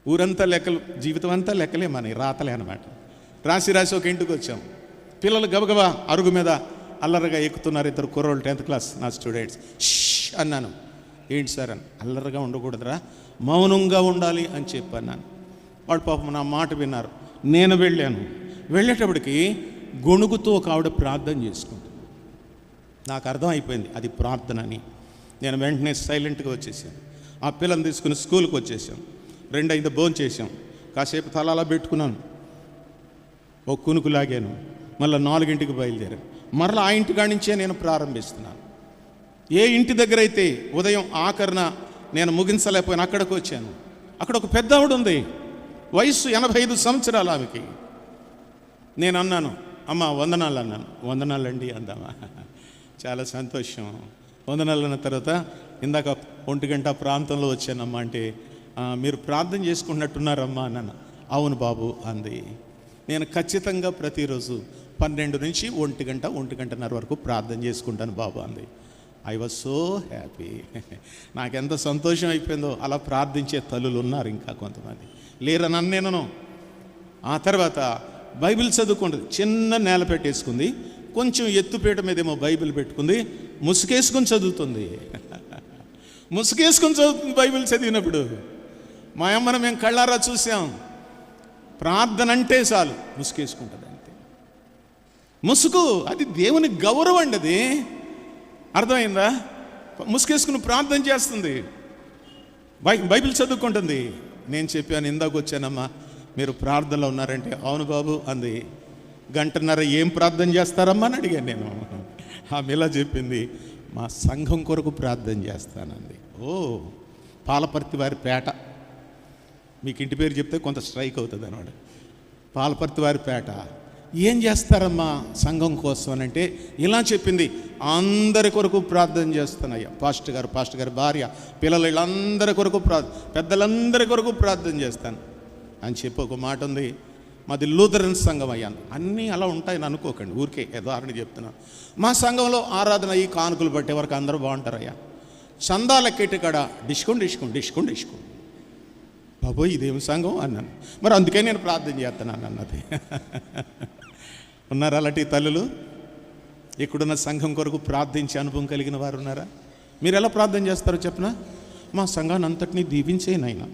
ఊరంతా లెక్కలు, జీవితం అంతా లెక్కలే మన రాతలే అనమాట. రాసి ఒక ఇంటికి వచ్చాం. పిల్లలు గబగబా అరుగు మీద అల్లరిగా ఎక్కుతున్నారు. ఇద్దరు కుర్రోళ్ళు 10th క్లాస్ నా స్టూడెంట్స్. అన్నాను. ఏంటి సార్ అని. అల్లరిగా ఉండకూడదురా, మౌనంగా ఉండాలి అని చెప్పన్నాను. వాడు పాపం నా మాట విన్నారు. నేను వెళ్ళేటప్పటికి గొణుగుతూ ఒక ఆవిడ ప్రార్థన చేసుకుంది. నాకు అర్థం అయిపోయింది అది ప్రార్థన అని. నేను వెంటనే సైలెంట్గా వచ్చేసాను. ఆ పిల్లని తీసుకుని స్కూల్కి వచ్చేసాం. 2:05 భోజనం చేసాం. కాసేపు తలాలా పెట్టుకున్నాను, ఒక కునుకు లాగాను. మళ్ళీ 4ంటికి బయలుదేరాను. మరలా ఆ ఇంటికాడి నుంచే నేను ప్రారంభిస్తున్నాను. ఏ ఇంటి దగ్గర అయితే ఉదయం ఆఖరణ నేను ముగించలేకపోయినా అక్కడికి వచ్చాను. అక్కడ ఒక పెద్ద ఆవిడ ఉంది, వయసు 85 సంవత్సరాలు ఆమెకి. నేను అన్నాను, అమ్మ వందనాలు అన్నాను. వందనాలండి అందామా? చాలా సంతోషం. వందనాలు అన్న తర్వాత ఇందాక 1 గంట ప్రాంతంలో వచ్చానమ్మా అంటే, మీరు ప్రార్థన చేసుకున్నట్టున్నారమ్మా అన్నాను. అవును బాబు అంది. నేను ఖచ్చితంగా ప్రతిరోజు 12 నుంచి 1 గంట 1:30 వరకు ప్రార్థన చేసుకుంటాను బాబు అంది. I was so happy. నాకెంత సంతోషం అయిపోయిందో. అలా ప్రార్థించే తల్లులు ఉన్నారు ఇంకా కొంతమంది, లేరని నేను. ఆ తర్వాత బైబిల్ చదువుకుంటుంది. చిన్న నేల పెట్టేసుకుంది, కొంచెం ఎత్తుపీట మీదేమో బైబిల్ పెట్టుకుంది, ముసుగేసుకొని చదువుతుంది. ముసుగేసుకొని చదువుతుంది బైబిల్ చదివినప్పుడు. మా అమ్మను మేము కళ్ళారా చూసాం. ప్రార్థన అంటే చాలు ముసుగేసుకుంటుంది అంతే. ముసుగు అది దేవుని గౌరవం అండి. అది అర్థమైందా? ముసుగేసుకుని ప్రార్థన చేస్తుంది, బైబిల్ చదువుకుంటుంది. నేను చెప్పాను, ఇందాక వచ్చానమ్మా మీరు ప్రార్థనలో ఉన్నారంటే అవును బాబు అంది. 1:30 గంట ఏం ప్రార్థన చేస్తారమ్మా అని అడిగాను నేను. ఆమె ఇలా చెప్పింది, మా సంఘం కొరకు ప్రార్థన చేస్తానంది. ఓ పాలపర్తి వారి పేట, మీకు ఇంటి పేరు చెప్తే కొంత స్ట్రైక్ అవుతుంది అన్నమాట. పాలపర్తి వారి పేట. ఏం చేస్తారమ్మా సంఘం కోసం అని అంటే ఇలా చెప్పింది, అందరి కొరకు ప్రార్థన చేస్తానయ్యా. పాస్టర్ గారు భార్య, పిల్లలు వీళ్ళందరి కొరకు పెద్దలందరి కొరకు ప్రార్థన చేస్తాను అని చెప్పి ఒక మాట ఉంది. మాది లూథరన్ సంఘం అయ్యాను. అన్నీ అలా ఉంటాయని అనుకోకండి, ఊరికే ఉదాహరణ చెప్తున్నాను. మా సంఘంలో ఆరాధన అయ్యి కానుకలు పట్టే వరకు అందరూ బాగుంటారయ్యా. చందాలెక్కేటి కాడ డిస్కౌంట్. బాబోయ్ ఇదేమి సంఘం అన్నాను. మరి అందుకే నేను ప్రార్థన చేస్తున్నాను అన్నది. ఉన్నారా అలాంటి తల్లులు? ఇక్కడున్న సంఘం కొరకు ప్రార్థించే అనుభవం కలిగిన వారు ఉన్నారా? మీరు ఎలా ప్రార్థన చేస్తారో చెప్పనా? మా సంఘాన్ని అంతటినీ దీవించే నాయన.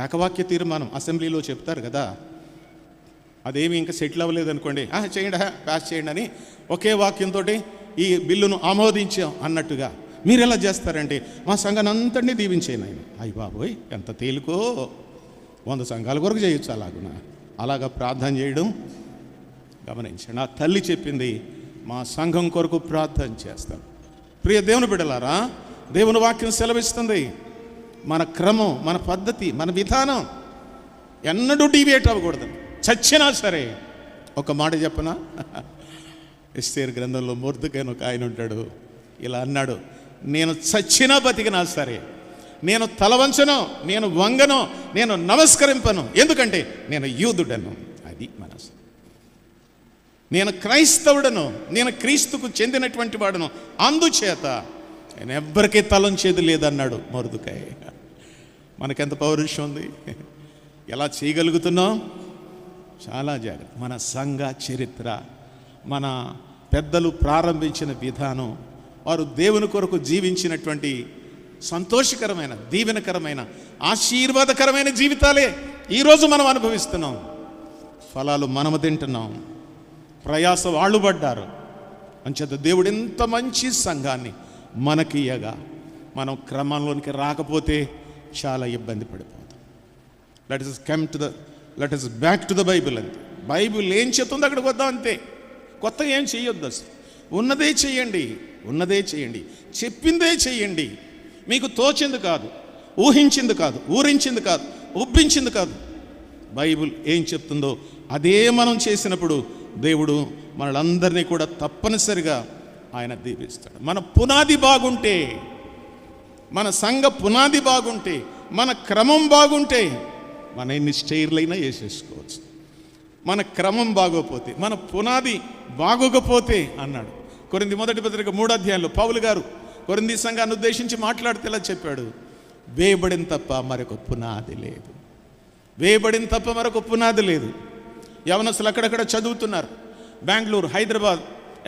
ఏకవాక్య తీర్మానం అసెంబ్లీలో చెప్తారు కదా, అదేమి ఇంకా సెటిల్ అవ్వలేదు అనుకోండి, చేయండి పాస్ చేయండి అని ఒకే వాక్యంతో ఈ బిల్లును ఆమోదించాం అన్నట్టుగా మీరు ఎలా చేస్తారంటే మా సంఘాన్ని అంతటినీ దీవించేయను ఆయన. అయ్యి బాబోయ్ ఎంత తేలికో, 100 సంఘాల కొరకు చేయొచ్చు అలాగా ప్రార్థన చేయడం గమనించండి. నా తల్లి చెప్పింది, మా సంఘం కొరకు ప్రార్థన చేస్తాను. ప్రియ దేవుని బిడ్డలారా, దేవుని వాక్యం సెలవిస్తుంది, మన క్రమం, మన పద్ధతి, మన విధానం ఎన్నడూ డీవియేట్ అవ్వకూడదు. చచ్చినా సరే. ఒక మాట చెప్పనా? ఎస్తేరు గ్రంథంలో మొర్దెకై ఒక ఆయన ఉంటాడు, ఇలా అన్నాడు, నేను చచ్చినా బతికినా సరే, నేను తలవంచను, నేను వంగను, నేను నమస్కరింపను, ఎందుకంటే నేను యూదుడను. అది మనసు. నేను క్రైస్తవుడను, నేను క్రీస్తుకు చెందినటువంటి వాడును, అందుచేత నేను ఎవ్వరికీ తలంచేది లేదన్నాడు మొర్దెకై. మనకెంత పౌరుషం ఉంది, ఎలా చేయగలుగుతున్నాం? చాలా జాగ్రత్త. మన సంఘ చరిత్ర, మన పెద్దలు ప్రారంభించిన విధానం, వారు దేవుని కొరకు జీవించినటువంటి సంతోషకరమైన, దీవెనకరమైన, ఆశీర్వాదకరమైన జీవితాలే ఈరోజు మనం అనుభవిస్తున్నాం. ఫలాలు మనము తింటున్నాం, ప్రయాస వాళ్ళు పడ్డారు. అంచేత దేవుడు ఎంత మంచి సంఘాన్ని మనకి ఇయ్యగా మనం క్రమంలోనికి రాకపోతే చాలా ఇబ్బంది పడిపోతాం. Let us back to the Bible. అంతే. బైబిల్ ఏం చెప్తుందో అక్కడికి వద్దాం అంతే. కొత్తగా ఏం చేయొద్దు. అసలు ఉన్నదే చేయండి, చెప్పిందే చేయండి. మీకు తోచింది కాదు, ఊహించింది కాదు, ఊరించింది కాదు, ఉబ్బించింది కాదు. బైబిల్ ఏం చెప్తుందో అదే మనం చేసినప్పుడు దేవుడు మనలందరినీ కూడా తప్పనిసరిగా ఆయన దీవిస్తాడు. మన పునాది బాగుంటే మన సంఘ పునాది బాగుంటే, మన క్రమం బాగుంటే మన ఎన్ని స్టైర్లైనా వేసేసుకోవచ్చు. మన క్రమం బాగోపోతే, మన పునాది బాగోకపోతే అన్నాడు. కొరింథీ మొదటి పత్రిక 3వ అధ్యాయంలో పౌలు గారు కొరింథీ సంఘాన్ని ఉద్దేశించి మాట్లాడితే ఇలా చెప్పాడు, వేయబడిన తప్ప మరొక పునాది లేదు. వేయబడిన తప్ప మరొక పునాది లేదు. యవనస్తులు అక్కడక్కడ చదువుతున్నారు, బెంగళూరు, హైదరాబాద్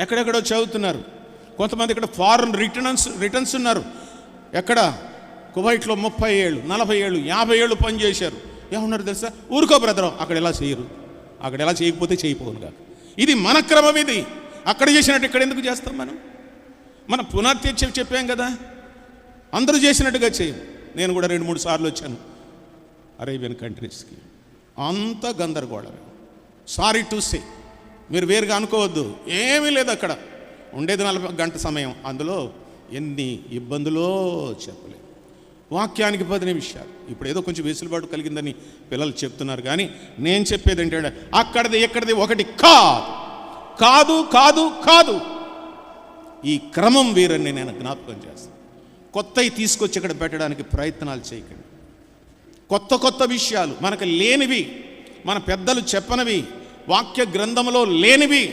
ఎక్కడెక్కడో చదువుతున్నారు. కొంతమంది ఇక్కడ ఫారెన్ రిటర్న్స్ ఉన్నారు. ఎక్కడ కువైట్లో 30 ఏళ్ళు, 40 ఏళ్ళు, 50 ఏళ్ళు పనిచేశారు. ఏమన్నారు తెలుసా? ఊరుకో బ్రదరం, అక్కడ ఎలా చేయరు, అక్కడ ఎలా చేయకపోతే చేయకపోను కాక. ఇది మన క్రమం. ఇది అక్కడ చేసినట్టు ఇక్కడ ఎందుకు చేస్తాం? మన పునాది చెప్పాం కదా, అందరూ చేసినట్టుగా చేయం. నేను కూడా 2-3 సార్లు వచ్చాను అరేబియన్ కంట్రీస్కి. అంత గందరగోళమే. సారీ టు సే, మీరు వేరుగా అనుకోవద్దు, ఏమీ లేదు. అక్కడ ఉండేది 40 గంట సమయం, అందులో ఎన్ని ఇబ్బందులో చెప్పలేదు. వాక్యానికి 10 నిమిషాలు. ఇప్పుడు ఏదో కొంచెం వెసులుబాటు కలిగిందని పిల్లలు చెప్తున్నారు, కానీ నేను చెప్పేది ఏంటంటే అక్కడిది ఎక్కడిది ఒకటి కాదు కాదు కాదు. ఈ క్రమం వీరని నేను జ్ఞాపకం చేస్తాను. కొత్తవి తీసుకొచ్చి ఇక్కడ పెట్టడానికి ప్రయత్నాలు చేయకండి. కొత్త విషయాలు మనకు లేనివి, మన పెద్దలు చెప్పనవి, వాక్య గ్రంథంలో లేనివి,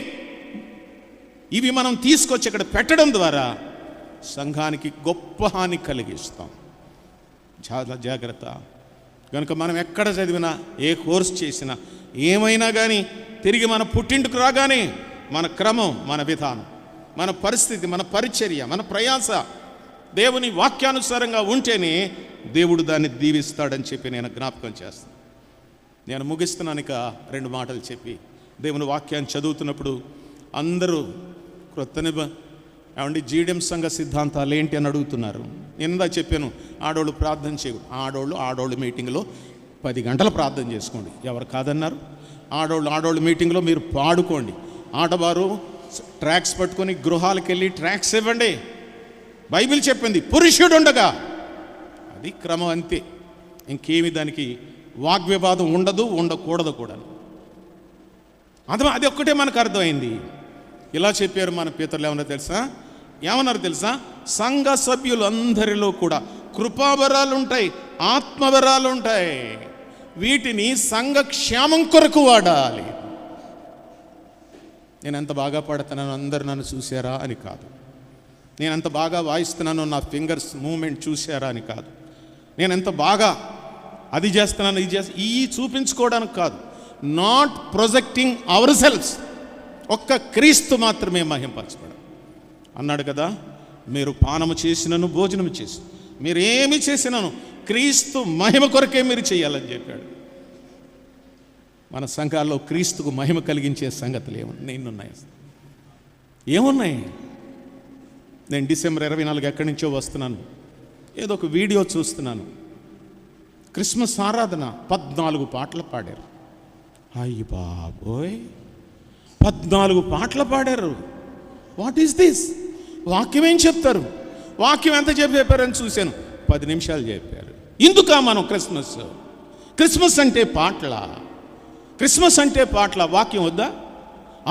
ఇవి మనం తీసుకొచ్చి ఇక్కడ పెట్టడం ద్వారా సంఘానికి గొప్ప హాని కలిగిస్తాం. చాలా జాగ్రత్త. కనుక మనం ఎక్కడ చదివినా, ఏ కోర్స్ చేసినా, ఏమైనా కానీ తిరిగి మన పుట్టింటికి రాగానే మన క్రమం, మన విధానం, మన పరిస్థితి, మన పరిచర్య, మన ప్రయాస దేవుని వాక్యానుసారంగా ఉంటేనే దేవుడు దాన్ని దీవిస్తాడని చెప్పి నేను జ్ఞాపకం చేస్తాను. నేను ముగిస్తున్నాను. ఇక 2 మాటలు చెప్పి, దేవుని వాక్యాన్ని చదువుతున్నప్పుడు అందరూ ఏమండి జీడియం సంఘ సిద్ధాంతాలు ఏంటి అని అడుగుతున్నారు. నేను చెప్పాను, ఆడోళ్ళు ప్రార్థన చేయకూడదు. ఆడోళ్ళు మీటింగ్లో 10 గంటలు ప్రార్థన చేసుకోండి, ఎవరు కాదన్నారు? ఆడోళ్ళు మీటింగ్లో మీరు పాడుకోండి. ఆడవారు ట్రాక్స్ పట్టుకొని గృహాలకు వెళ్ళి ట్రాక్స్ ఇవ్వండి. బైబిల్ చెప్పింది పురుషుడు ఉండగా. అది క్రమం, అంతే. ఇంకేమి దానికి వాగ్వివాదం ఉండదు, ఉండకూడదు కూడా. అది ఒక్కటే మనకు అర్థమైంది. ఇలా చెప్పారు మన పితరులు. ఏమన్నారు తెలుసా? సంఘ సభ్యులందరిలో కూడా కృపావరాలు ఉంటాయి, ఆత్మవరాలు ఉంటాయి. వీటిని సంఘ క్షేమం కొరకు వాడాలి. నేను ఎంత బాగా పాడుతున్నానో అందరు నన్ను చూసారా అని కాదు. నేను ఎంత బాగా వాయిస్తున్నానో నా ఫింగర్స్ మూమెంట్ చూసారా అని కాదు. నేను ఎంత బాగా అది చేస్తున్నాను, ఈ చూపించుకోవడానికి కాదు. Not projecting ourselves. ఒక్క క్రీస్తు మాత్రమే మహింపరచబడు అన్నాడు కదా. మీరు పానము చేసినను, భోజనము చేసి, మీరేమి చేసినను క్రీస్తు మహిమ కొరకే మీరు చేయాలని చెప్పాడు. మన సంఘాల్లో క్రీస్తుకు మహిమ కలిగించే సంగతులు ఏమున్నాయి? నేను డిసెంబర్ 24 ఎక్కడి నుంచో వస్తున్నాను, ఏదో ఒక వీడియో చూస్తున్నాను. క్రిస్మస్ ఆరాధన 14 పాటలు పాడారు. అయ్యి బాబోయ్, 14 పాటలు పాడారు. What is this? వాక్యం ఏం చెప్తారు? వాక్యం ఎంత చెప్పారని చూశాను, 10 నిమిషాలు చెప్పారు. ఇందుకా మనం క్రిస్మస్ అంటే పాటల? క్రిస్మస్ అంటే పాటల? వాక్యం వద్దా?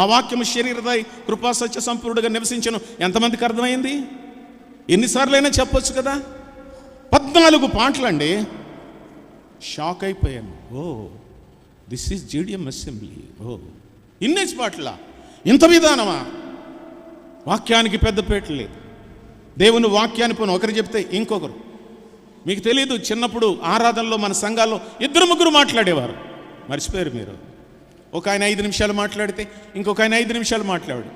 ఆ వాక్యం శరీరదై కృపా సత్య సంపూర్ణుడిగా నివసించను ఎంతమందికి అర్థమైంది? ఎన్నిసార్లైనా చెప్పొచ్చు కదా. 14 పాటలండి. షాక్ అయిపోయాను. This is GDM assembly. ఇన్నేసి పాటల, ఇంత విధానమా? వాక్యానికి పెద్దపీట లేదు. దేవుని వాక్యాన్ని పోను ఒకరు చెప్తే ఇంకొకరు. మీకు తెలియదు, చిన్నప్పుడు ఆరాధనలో మన సంఘాల్లో 2-3 మాట్లాడేవారు. మర్చిపోయారు మీరు. ఒక ఆయన 5 నిమిషాలు మాట్లాడితే ఇంకొక ఆయన 5 నిమిషాలు మాట్లాడు.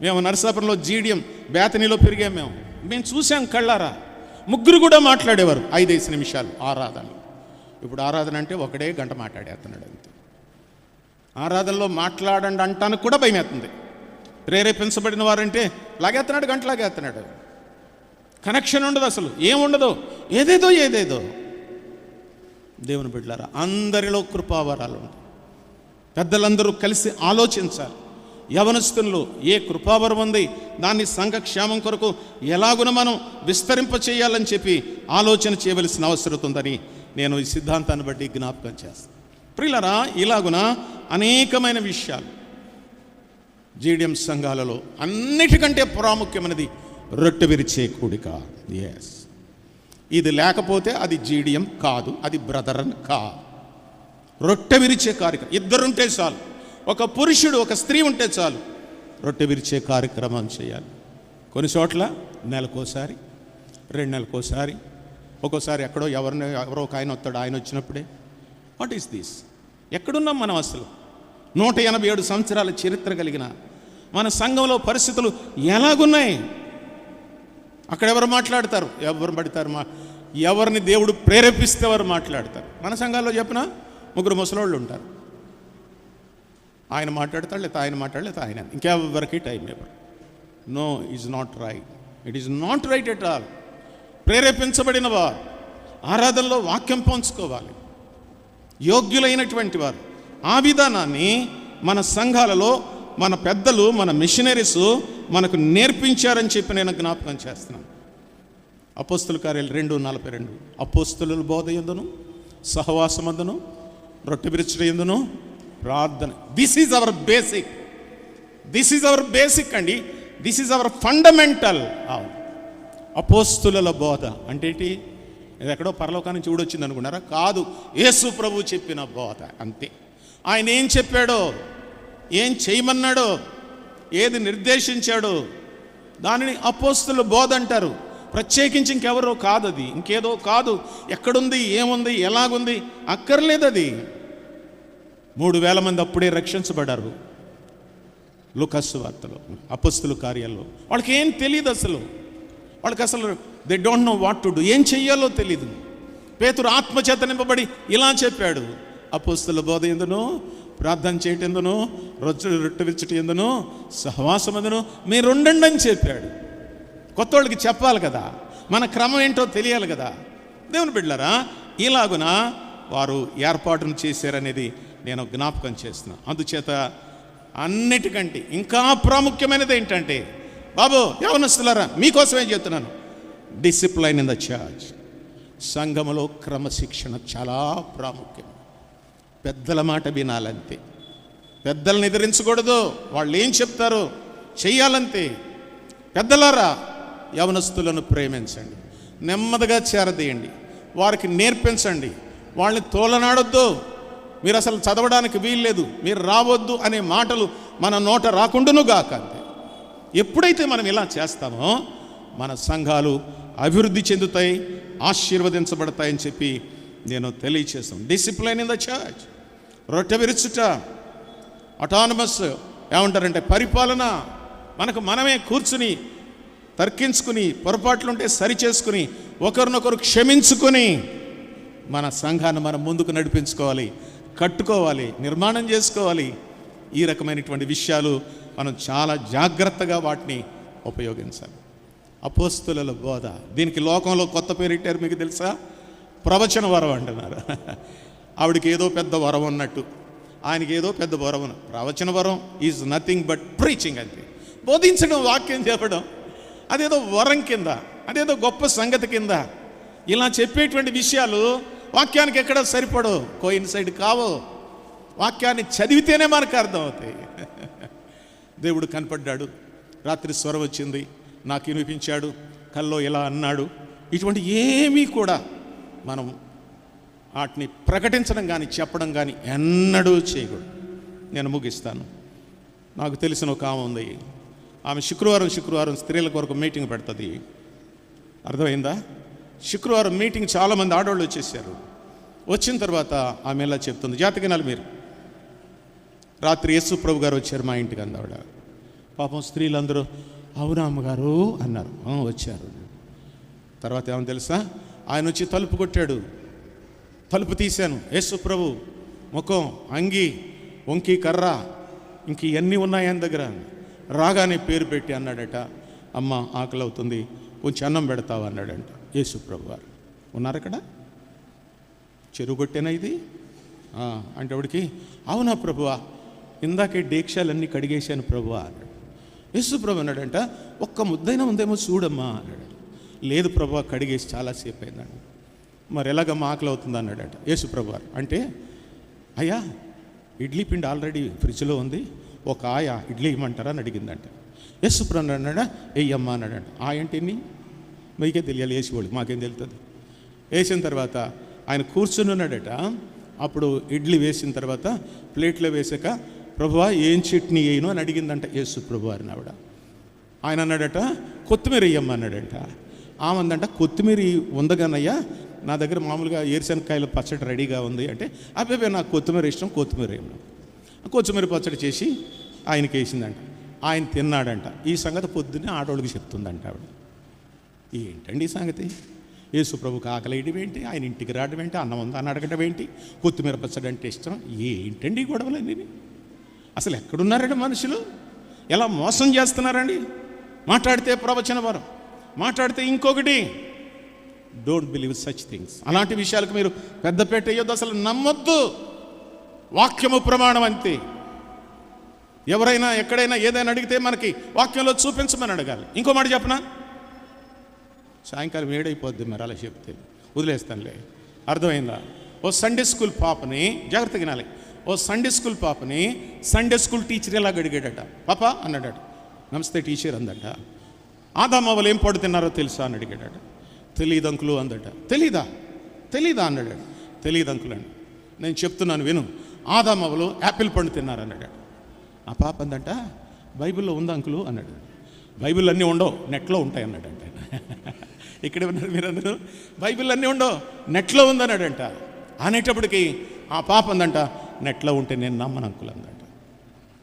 మేము నరసాపురంలో జీడియం బేతనీలో పెరిగాం. మేము చూసాం కళ్ళారా. 3 కూడా మాట్లాడేవారు 5 నిమిషాలు ఆరాధన. ఇప్పుడు ఆరాధన అంటే ఒకడే గంట మాట్లాడేస్తున్నాడు అంతే. ఆరాధనలో మాట్లాడండి అంటానికి కూడా భయం వేస్తుంది. ప్రేరేపించబడిన వారంటే లాగేస్తున్నాడు, గంట లాగేస్తున్నాడు. కనెక్షన్ ఉండదు, అసలు ఏముండదు, ఏదేదో. దేవుని బిడ్డలారా, అందరిలో కృపావరాలు ఉంటాయి. పెద్దలందరూ కలిసి ఆలోచించాలి. యవనస్తుల్లో ఏ కృపావరం ఉంది, దాన్ని సంఘక్షేమం కొరకు ఎలాగున మనం విస్తరింప చేయాలని చెప్పి ఆలోచన చేయవలసిన అవసరం ఉందని నేను ఈ సిద్ధాంతాన్ని బట్టి జ్ఞాపకం చేస్తాను. ప్రియులారా, ఇలాగున అనేకమైన విషయాలు జీడియం సంఘాలలో అన్నిటికంటే ప్రాముఖ్యమైనది రొట్టె విరిచే కూడిక. ఎస్, ఇది లేకపోతే అది జీడియం కాదు, అది బ్రదరన్ కాదు. రొట్టె విరిచే కార్యక్రమం ఇద్దరుంటే చాలు, ఒక పురుషుడు ఒక స్త్రీ ఉంటే చాలు, రొట్టె విరిచే కార్యక్రమం చేయాలి. కొన్ని చోట్ల నెలకోసారి, 2 నెలలకోసారి, ఒక్కోసారి ఎక్కడో ఎవరో ఒక ఆయన వస్తాడు, ఆయన వచ్చినప్పుడే. What is this? ఎక్కడున్నాం మనం అసలు? 187 సంవత్సరాల చరిత్ర కలిగిన మన సంఘంలో పరిస్థితులు ఎలాగున్నాయి? అక్కడ ఎవరు మాట్లాడతారు? ఎవరు పడతారు? ఎవరిని దేవుడు ప్రేరేపిస్తే వారు మాట్లాడతారు. మన సంఘాల్లో చెప్పిన 3 ముసలోళ్ళు ఉంటారు. ఆయన మాట్లాడతాడు, లేదా ఆయన మాట్లాడలేదు, ఆయన ఇంకెవరికి టైం ఎవరు. No, is not right. It is not right at all. ప్రేరేపించబడిన వారు ఆరాధనలో వాక్యం పంచుకోవాలి, యోగ్యులైనటువంటి వారు. ఆ విధానాన్ని మన సంఘాలలో మన పెద్దలు, మన మిషనరీస్ మనకు నేర్పించారని చెప్పి నేను జ్ఞాపకం చేస్తున్నాను. అపోస్తుల కార్యాలు 2:42, అపోస్తుల బోధ యందును సహవాసమందును రొట్టె విరుచుట యందును ప్రార్థన. This is our basic, this is our basic అండి, దిస్ ఈజ్ అవర్ ఫండమెంటల్. అపోస్తుల బోధ అంటే ఏంటి? ఇది ఎక్కడో పరలోకాన్ని చూడొచ్చింది అనుకున్నారా? కాదు, యేసు ప్రభు చెప్పిన బోధ అంతే. ఆయన ఏం చెప్పాడో, ఏం చేయమన్నాడో, ఏది నిర్దేశించాడో దానిని అపోస్తుల బోధ అంటారు. ప్రత్యేకించి ఇంకెవరో కాదు, అది ఇంకేదో కాదు. ఎక్కడుంది, ఏముంది, ఎలాగుంది అక్కర్లేదు. అది 3,000 మంది అప్పుడే రక్షించబడ్డారు లూకాసు వార్తలో, అపోస్తుల కార్యాల్లో. వాళ్ళకి ఏం తెలియదు అసలు, వాళ్ళకి అసలు they don't know what to do. ఏం చెయ్యాలో తెలీదు. పేతురు ఆత్మచేత నింపబడి ఇలా చెప్పాడు, అపోస్తుల బోధ ఎందును, ప్రార్థన చేయటం ఎందును, రొట్టె విరుచుట ఎందును, సహవాసం ఎందును మీరు ఉండండి అని చెప్పాడు. కొత్త వాళ్ళకి చెప్పాలి కదా, మన క్రమం ఏంటో తెలియాలి కదా. దేవుని బిడ్డలారా, ఇలాగున వారు ఏర్పాటును చేశారనేది నేను జ్ఞాపకం చేస్తున్నాను. అందుచేత అన్నిటికంటే ఇంకా ప్రాముఖ్యమైనది ఏంటంటే, బాబు యవనస్తులారా మీకోసమే చెప్తున్నాను, డిసిప్లైన్ ఇన్ ద చర్చ్. సంఘములో క్రమశిక్షణ చాలా ప్రాముఖ్యం. పెద్దల మాట వినాలంతే, పెద్దలను ఎదిరించకూడదు. వాళ్ళు ఏం చెప్తారో చెయ్యాలంతే. పెద్దలారా యవనస్తులను ప్రేమించండి, నెమ్మదిగా చేరదీయండి, వారికి నేర్పించండి. వాళ్ళని తోలనాడొద్దు. మీరు అసలు చదవడానికి వీల్లేదు, మీరు రావద్దు అనే మాటలు మన నోట రాకుండాను గాక. అంతే. ఎప్పుడైతే మనం ఇలా చేస్తామో మన సంఘాలు అభివృద్ధి చెందుతాయి, ఆశీర్వదించబడతాయని చెప్పి నేను తెలియచేస్తాను. డిసిప్లైన్ ఇన్ ద చర్చ్, రొట్టె విరుచుట, అటానమస్ ఏమంటారంటే పరిపాలన. మనకు మనమే కూర్చుని తర్కించుకుని, పొరపాట్లుంటే సరి చేసుకుని, ఒకరినొకరు క్షమించుకొని మన సంఘాన్ని మనం ముందుకు నడిపించుకోవాలి, కట్టుకోవాలి, నిర్మాణం చేసుకోవాలి. ఈ రకమైనటువంటి విషయాలు మనం చాలా జాగ్రత్తగా వాటిని ఉపయోగించాలి. అపోస్తుల బోధ, దీనికి లోకంలో కొత్త పేరు ఇట్టారు, మీకు తెలుసా? ప్రవచన వరం అంటున్నారు. ఆవిడికి ఏదో పెద్ద వరం ఉన్నట్టు, ఆయనకి ఏదో పెద్ద వరం. ప్రవచన వరం ఈజ్ నథింగ్ బట్ ప్రీచింగ్. అంతే, బోధించడం, వాక్యం చెప్పడం, అదేదో వరం కింద, అదేదో గొప్ప సంగతి కింద ఇలా చెప్పేటువంటి విషయాలు వాక్యానికి ఎక్కడ సరిపడవు, కోయిన్సైడ్ కావు. వాక్యాన్ని చదివితేనే మనకు అర్థమవుతాయి. దేవుడు కనపడ్డాడు, రాత్రి స్వరం వచ్చింది, నాకు వినిపించాడు, కల్లో ఇలా అన్నాడు, ఇటువంటి ఏమీ కూడా మనం వాటిని ప్రకటించడం కానీ చెప్పడం కానీ ఎన్నడూ చేయకూడదు. నేను ముగిస్తాను. నాకు తెలిసిన ఒక ఆమె ఉంది, ఆమె శుక్రవారం స్త్రీల కొరకు మీటింగ్ పెడుతుంది. అర్థమైందా? శుక్రవారం మీటింగ్ చాలామంది ఆడవాళ్ళు వచ్చేసారు. వచ్చిన తర్వాత ఆమె ఎలా చెప్తుంది, జాతకనాలు మీరు రాత్రి యేసు ప్రభు గారు వచ్చారు మా ఇంటికి అందావిడ. పాపం స్త్రీలందరూ అవునా అమ్మగారు అన్నారు. వచ్చారు. తర్వాత ఏమని తెలుసా, ఆయన వచ్చి తలుపు కొట్టాడు. తలుపు తీశాను, యేసు ప్రభు ముఖం, అంగి, వంకి, కర్ర, ఇంక ఇవన్నీ ఉన్నాయి ఆయన దగ్గర. రాగానే పేరు పెట్టి అన్నాడట, అమ్మ ఆకలి అవుతుంది, కొంచెం అన్నం పెడతావా అన్నాడంట. యేసు ప్రభు వారు ఉన్నారు అక్కడ. చెరువు కొట్టేనా ఇది అంటే ఆవిడికి, అవునా ప్రభువా, ఇందాకే డేక్షాలన్నీ కడిగేశాను ప్రభువా అన్నాడు. యేసు ప్రభు అన్నాడంట, ఒక్క ముద్దైనా ఉందేమో చూడమ్మా అన్నాడు. లేదు ప్రభువా, కడిగేసి చాలాసేపు అయిందండి. మరి ఎలాగమ్మా ఆకలి అవుతుంది అన్నాడంట. యేసు ప్రభు వారు అంటే, అయ్యా ఇడ్లీ పిండి ఆల్రెడీ ఫ్రిడ్జ్లో ఉంది, ఒక ఆయ ఇడ్లీ ఇవ్వమంటారా అని అడిగిందంట. యేసు ప్రభు అన్నాడా, వెయ్యమ్మా అన్నాడంట. ఏంటిని మీకే తెలియాలి, వేసేవాళ్ళు మాకేం తెలుస్తుంది. వేసిన తర్వాత ఆయన కూర్చుని ఉన్నాడట. అప్పుడు ఇడ్లీ వేసిన తర్వాత ప్లేట్లో వేసాక, ప్రభువా ఏం చట్నీ వేయను అని అడిగిందంట యేసు ప్రభు అని ఆవిడ. ఆయన అన్నాడట, కొత్తిమీర వేయమ్మ అన్నాడంట. ఆమె అందంట, కొత్తిమీర ఉందగానయ్యా, నా దగ్గర మామూలుగా ఏరుశనకాయల పచ్చడి రెడీగా ఉంది అంటే, అబ్బాయి నాకు కొత్తిమీర ఇష్టం, కొత్తిమీర వేయమన్నాడు. కొత్తిమీర పచ్చడి చేసి ఆయనకి వేసిందంట. ఆయన తిన్నాడంట. ఈ సంగతి పొద్దున్నే ఆడవాళ్ళకి చెప్తుందంట ఆవిడ. ఏంటండి ఈ సంగతి? యేసు ప్రభుకి ఆకలి వేయడం ఏంటి, ఆయన ఇంటికి రావడం ఏంటి, అన్నం ఉందా అని అడగడం ఏంటి, కొత్తిమీర పచ్చడి అంటే ఇష్టం ఏంటండి గొడవలన్నీ? అసలు ఎక్కడున్నారండి మనుషులు? ఎలా మోసం చేస్తున్నారండి? మాట్లాడితే ప్రవచన వరం, మాట్లాడితే ఇంకొకటి. Don't believe such things. అలాంటి విషయాలకు మీరు పెద్దపేట వేయొద్దు, అసలు నమ్మొద్దు. వాక్యము ప్రమాణం అంతే. ఎవరైనా ఎక్కడైనా ఏదైనా అడిగితే మనకి వాక్యంలో చూపించమని అడగాలి. ఇంకో మాట చెప్పనా, సాయంకాలం వేడైపోద్ది మరి అలా చెప్తే వదిలేస్తానులే. అర్థమైందా? ఓ సండే స్కూల్ పాపని, జాగ్రత్తగా వినాలి, ఓ సండే స్కూల్ పాపని సండే స్కూల్ టీచర్ ఎలాగ అడిగాడట. పాప అన్నాడట. నమస్తే టీచర్ అందట. ఆదామవ్వలు ఏం పడు తిన్నారో తెలుసా అని అడిగాడట. తెలీదు అంకులు అందట. తెలీదా అన్నాడు. తెలీదు అంకులు అండి, నేను చెప్తున్నాను విను. ఆదామవ్వలు యాపిల్ పండు తిన్నారన్నాడు. ఆ పాప అందంట, బైబిల్లో ఉంది అంకులు అన్నాడు. బైబిల్ అన్నీ ఉండవు, నెట్లో ఉంటాయి అన్నాడంట. ఇక్కడే ఉన్నారు మీరందరూ, బైబిల్ అన్నీ ఉండవు, నెట్లో ఉందన్నాడంట. అనేటప్పటికి ఆ పాప అందంట, నెట్లో ఉంటే నేను నమ్మను అంకులు అందంట.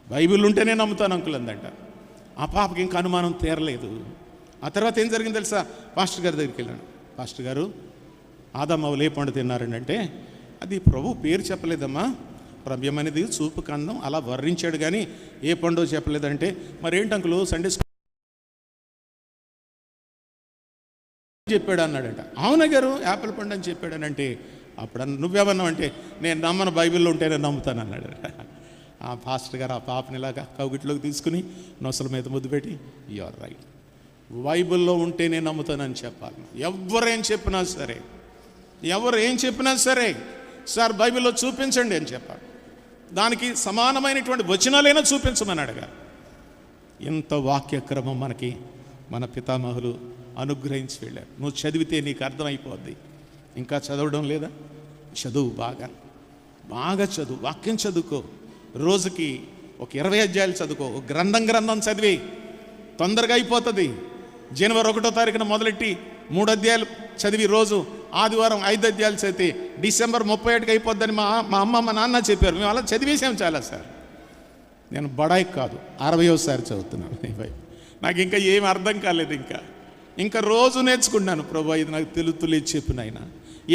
బైబిల్ ఉంటే నేను నమ్ముతాను అంకులు అందంట. ఆ పాపకి ఇంకా అనుమానం తీరలేదు. ఆ తర్వాత ఏం జరిగింది తెలుసా? పాస్టర్ గారి దగ్గరికి వెళ్ళాను. పాస్టర్ గారు, ఆదామవ్వలు ఏ పండు తిన్నారండి అంటే, అది ప్రభు పేరు చెప్పలేదమ్మా, రమ్యమనేది చూపు కందం అలా వర్ణించాడు కానీ ఏ పండో చెప్పలేదంటే, మరేంటి అంకులు సండే స్కూల్ చెప్పాడు అన్నాడంట. అవునా గారు యాపిల్ పండు అని చెప్పాడనంటే, అప్పుడు నువ్వేమన్నావు అంటే, నేను నమ్మను, బైబిల్లో ఉంటే నేను నమ్ముతాను అన్నాడు. ఆ పాస్టర్ గారు ఆ పాపని ఇలాగా కౌగిట్లోకి తీసుకుని నొసల మీద ముద్దు పెట్టి, యు ఆర్ రైట్, బైబిల్లో ఉంటే నేను నమ్ముతానని చెప్పాలి. ఎవరు ఏం చెప్పినా సరే, సార్ బైబిల్లో చూపించండి అని చెప్పాలి. దానికి సమానమైనటువంటి వచనాలైనా చూపించమని అడగాలి. ఇంత వాక్యక్రమం మనకి మన పితామహులు అనుగ్రహించి వెళ్ళారు. నువ్వు చదివితే నీకు అర్థమైపోద్ది. ఇంకా చదవడం లేదా? చదువు, బాగా చదువు, వాక్యం చదువుకో. రోజుకి ఒక 20 అధ్యాయాలు చదువుకో. గ్రంథం చదివి తొందరగా అయిపోతుంది. జనవరి 1వ తారీఖున మొదలెట్టి 3 అధ్యాయాలు చదివి రోజు ఆదివారం 5 అధ్యాయాలు చదివితే డిసెంబర్ 31కి అయిపోద్దని మా అమ్మ మా నాన్న చెప్పారు. మేము అలా చదివేసాం చాలా సార్. నేను బడాయి కాదు, 60వసారి చదువుతున్నాను. నాకు ఇంకా ఏమి అర్థం కాలేదు. ఇంకా రోజు నేర్చుకున్నాను. ప్రభు ఇది నాకు తెలుతులేదు చెప్పిన ఆయన.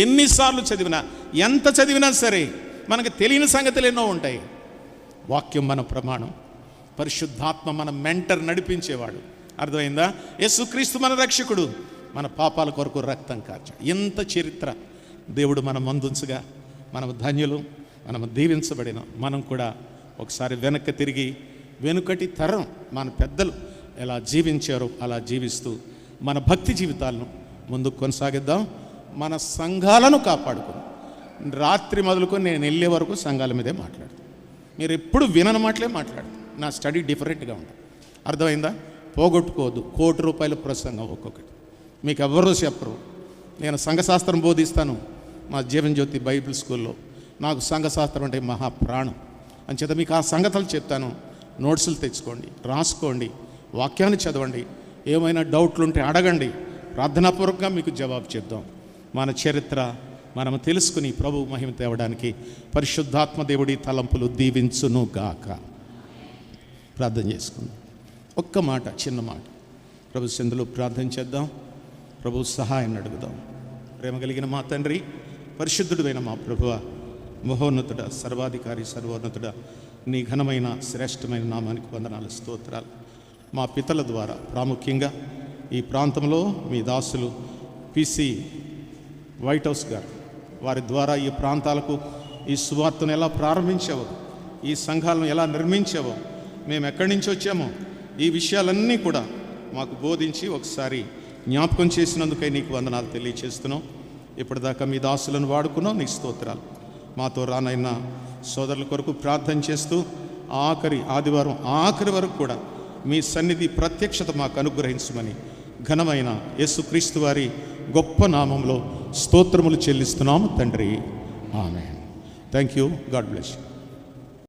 ఎన్నిసార్లు చదివినా, ఎంత చదివినా సరే మనకు తెలియని సంగతులు ఎన్నో ఉంటాయి. వాక్యం మన ప్రమాణం, పరిశుద్ధాత్మ మన మెంటర్, నడిపించేవాడు. అర్థమైందా? యేసుక్రీస్తు మన రక్షకుడు, మన పాపాల కొరకు రక్తం కార్చాడు. ఎంత చరిత్ర దేవుడు మనం ముందుంచగా మనం ధన్యులు, మనం దీవించబడిన. మనం కూడా ఒకసారి వెనక్కి తిరిగి వెనుకటి తరం మన పెద్దలు ఎలా జీవించారో అలా జీవిస్తూ మన భక్తి జీవితాలను ముందుకు కొనసాగిద్దాం. మన సంఘాలను కాపాడుకుందాం. రాత్రి మొదలుకొని నేను వెళ్ళే వరకు సంఘాల మీదే మాట్లాడతాను. మీరు ఎప్పుడు వినని మాటలే మాట్లాడతారు. నా స్టడీ డిఫరెంట్గా ఉంటుంది. అర్థమైందా? పోగొట్టుకోవద్దు. ₹1,00,00,000 ప్రసంగం ఒక్కొక్కటి, మీకు ఎవరో చెప్పరు. నేను సంఘశాస్త్రం బోధిస్తాను మా జీవన్జ్యోతి బైబిల్ స్కూల్లో. నాకు సంఘశాస్త్రం అంటే మహాప్రాణం. అంచేత మీకు ఆ సంగతులు చెప్తాను. నోట్సులు తెచ్చుకోండి, రాసుకోండి, వాక్యాన్ని చదవండి. ఏమైనా డౌట్లు ఉంటే అడగండి. ప్రార్థనాపూర్వకంగా మీకు జవాబు చెప్దాం. మన చరిత్ర మనం తెలుసుకుని ప్రభు మహిమ తేవడానికి పరిశుద్ధాత్మ దేవుడి తలంపులు దీవించును గాక. ప్రార్థన చేసుకుందాం. ఒక్క మాట, చిన్న మాట. ప్రభు సందులో ప్రార్థన చేద్దాం. ప్రభు సహాయాన్ని అడుగుదాం. ప్రేమ కలిగిన మా తండ్రి, పరిశుద్ధుడైన మా ప్రభువ, మహోన్నతుడ, సర్వాధికారి, సర్వోన్నతుడ, నీ ఘనమైన శ్రేష్టమైన నామానికి వందనాలు, స్తోత్రాలు. మా పితల ద్వారా ప్రాముఖ్యంగా ఈ ప్రాంతంలో మీ దాసులు పిసి వైట్ హౌస్ గారు, వారి ద్వారా ఈ ప్రాంతాలకు ఈ సువార్తను ఎలా ప్రారంభించావో, ఈ సంఘాలను ఎలా నిర్మించావో, మేము ఎక్కడి నుంచి వచ్చామో ఈ విషయాలన్నీ కూడా మాకు బోధించి ఒకసారి జ్ఞాపకం చేసినందుకై నీకు వందనాలు తెలియచేస్తున్నాం. ఇప్పటిదాకా మీ దాసులను వాడుకున్నాం, నీకు స్తోత్రాలు. మాతో రానైన సోదరుల కొరకు ప్రార్థన చేస్తూ ఆదివారం ఆఖరి వరకు కూడా మీ సన్నిధి ప్రత్యక్షత మాకు అనుగ్రహించమని ఘనమైన యేసుక్రీస్తు వారి గొప్ప నామంలో స్తోత్రములు చెల్లిస్తున్నాము తండ్రి. ఆమేన్. Thank you. God bless you.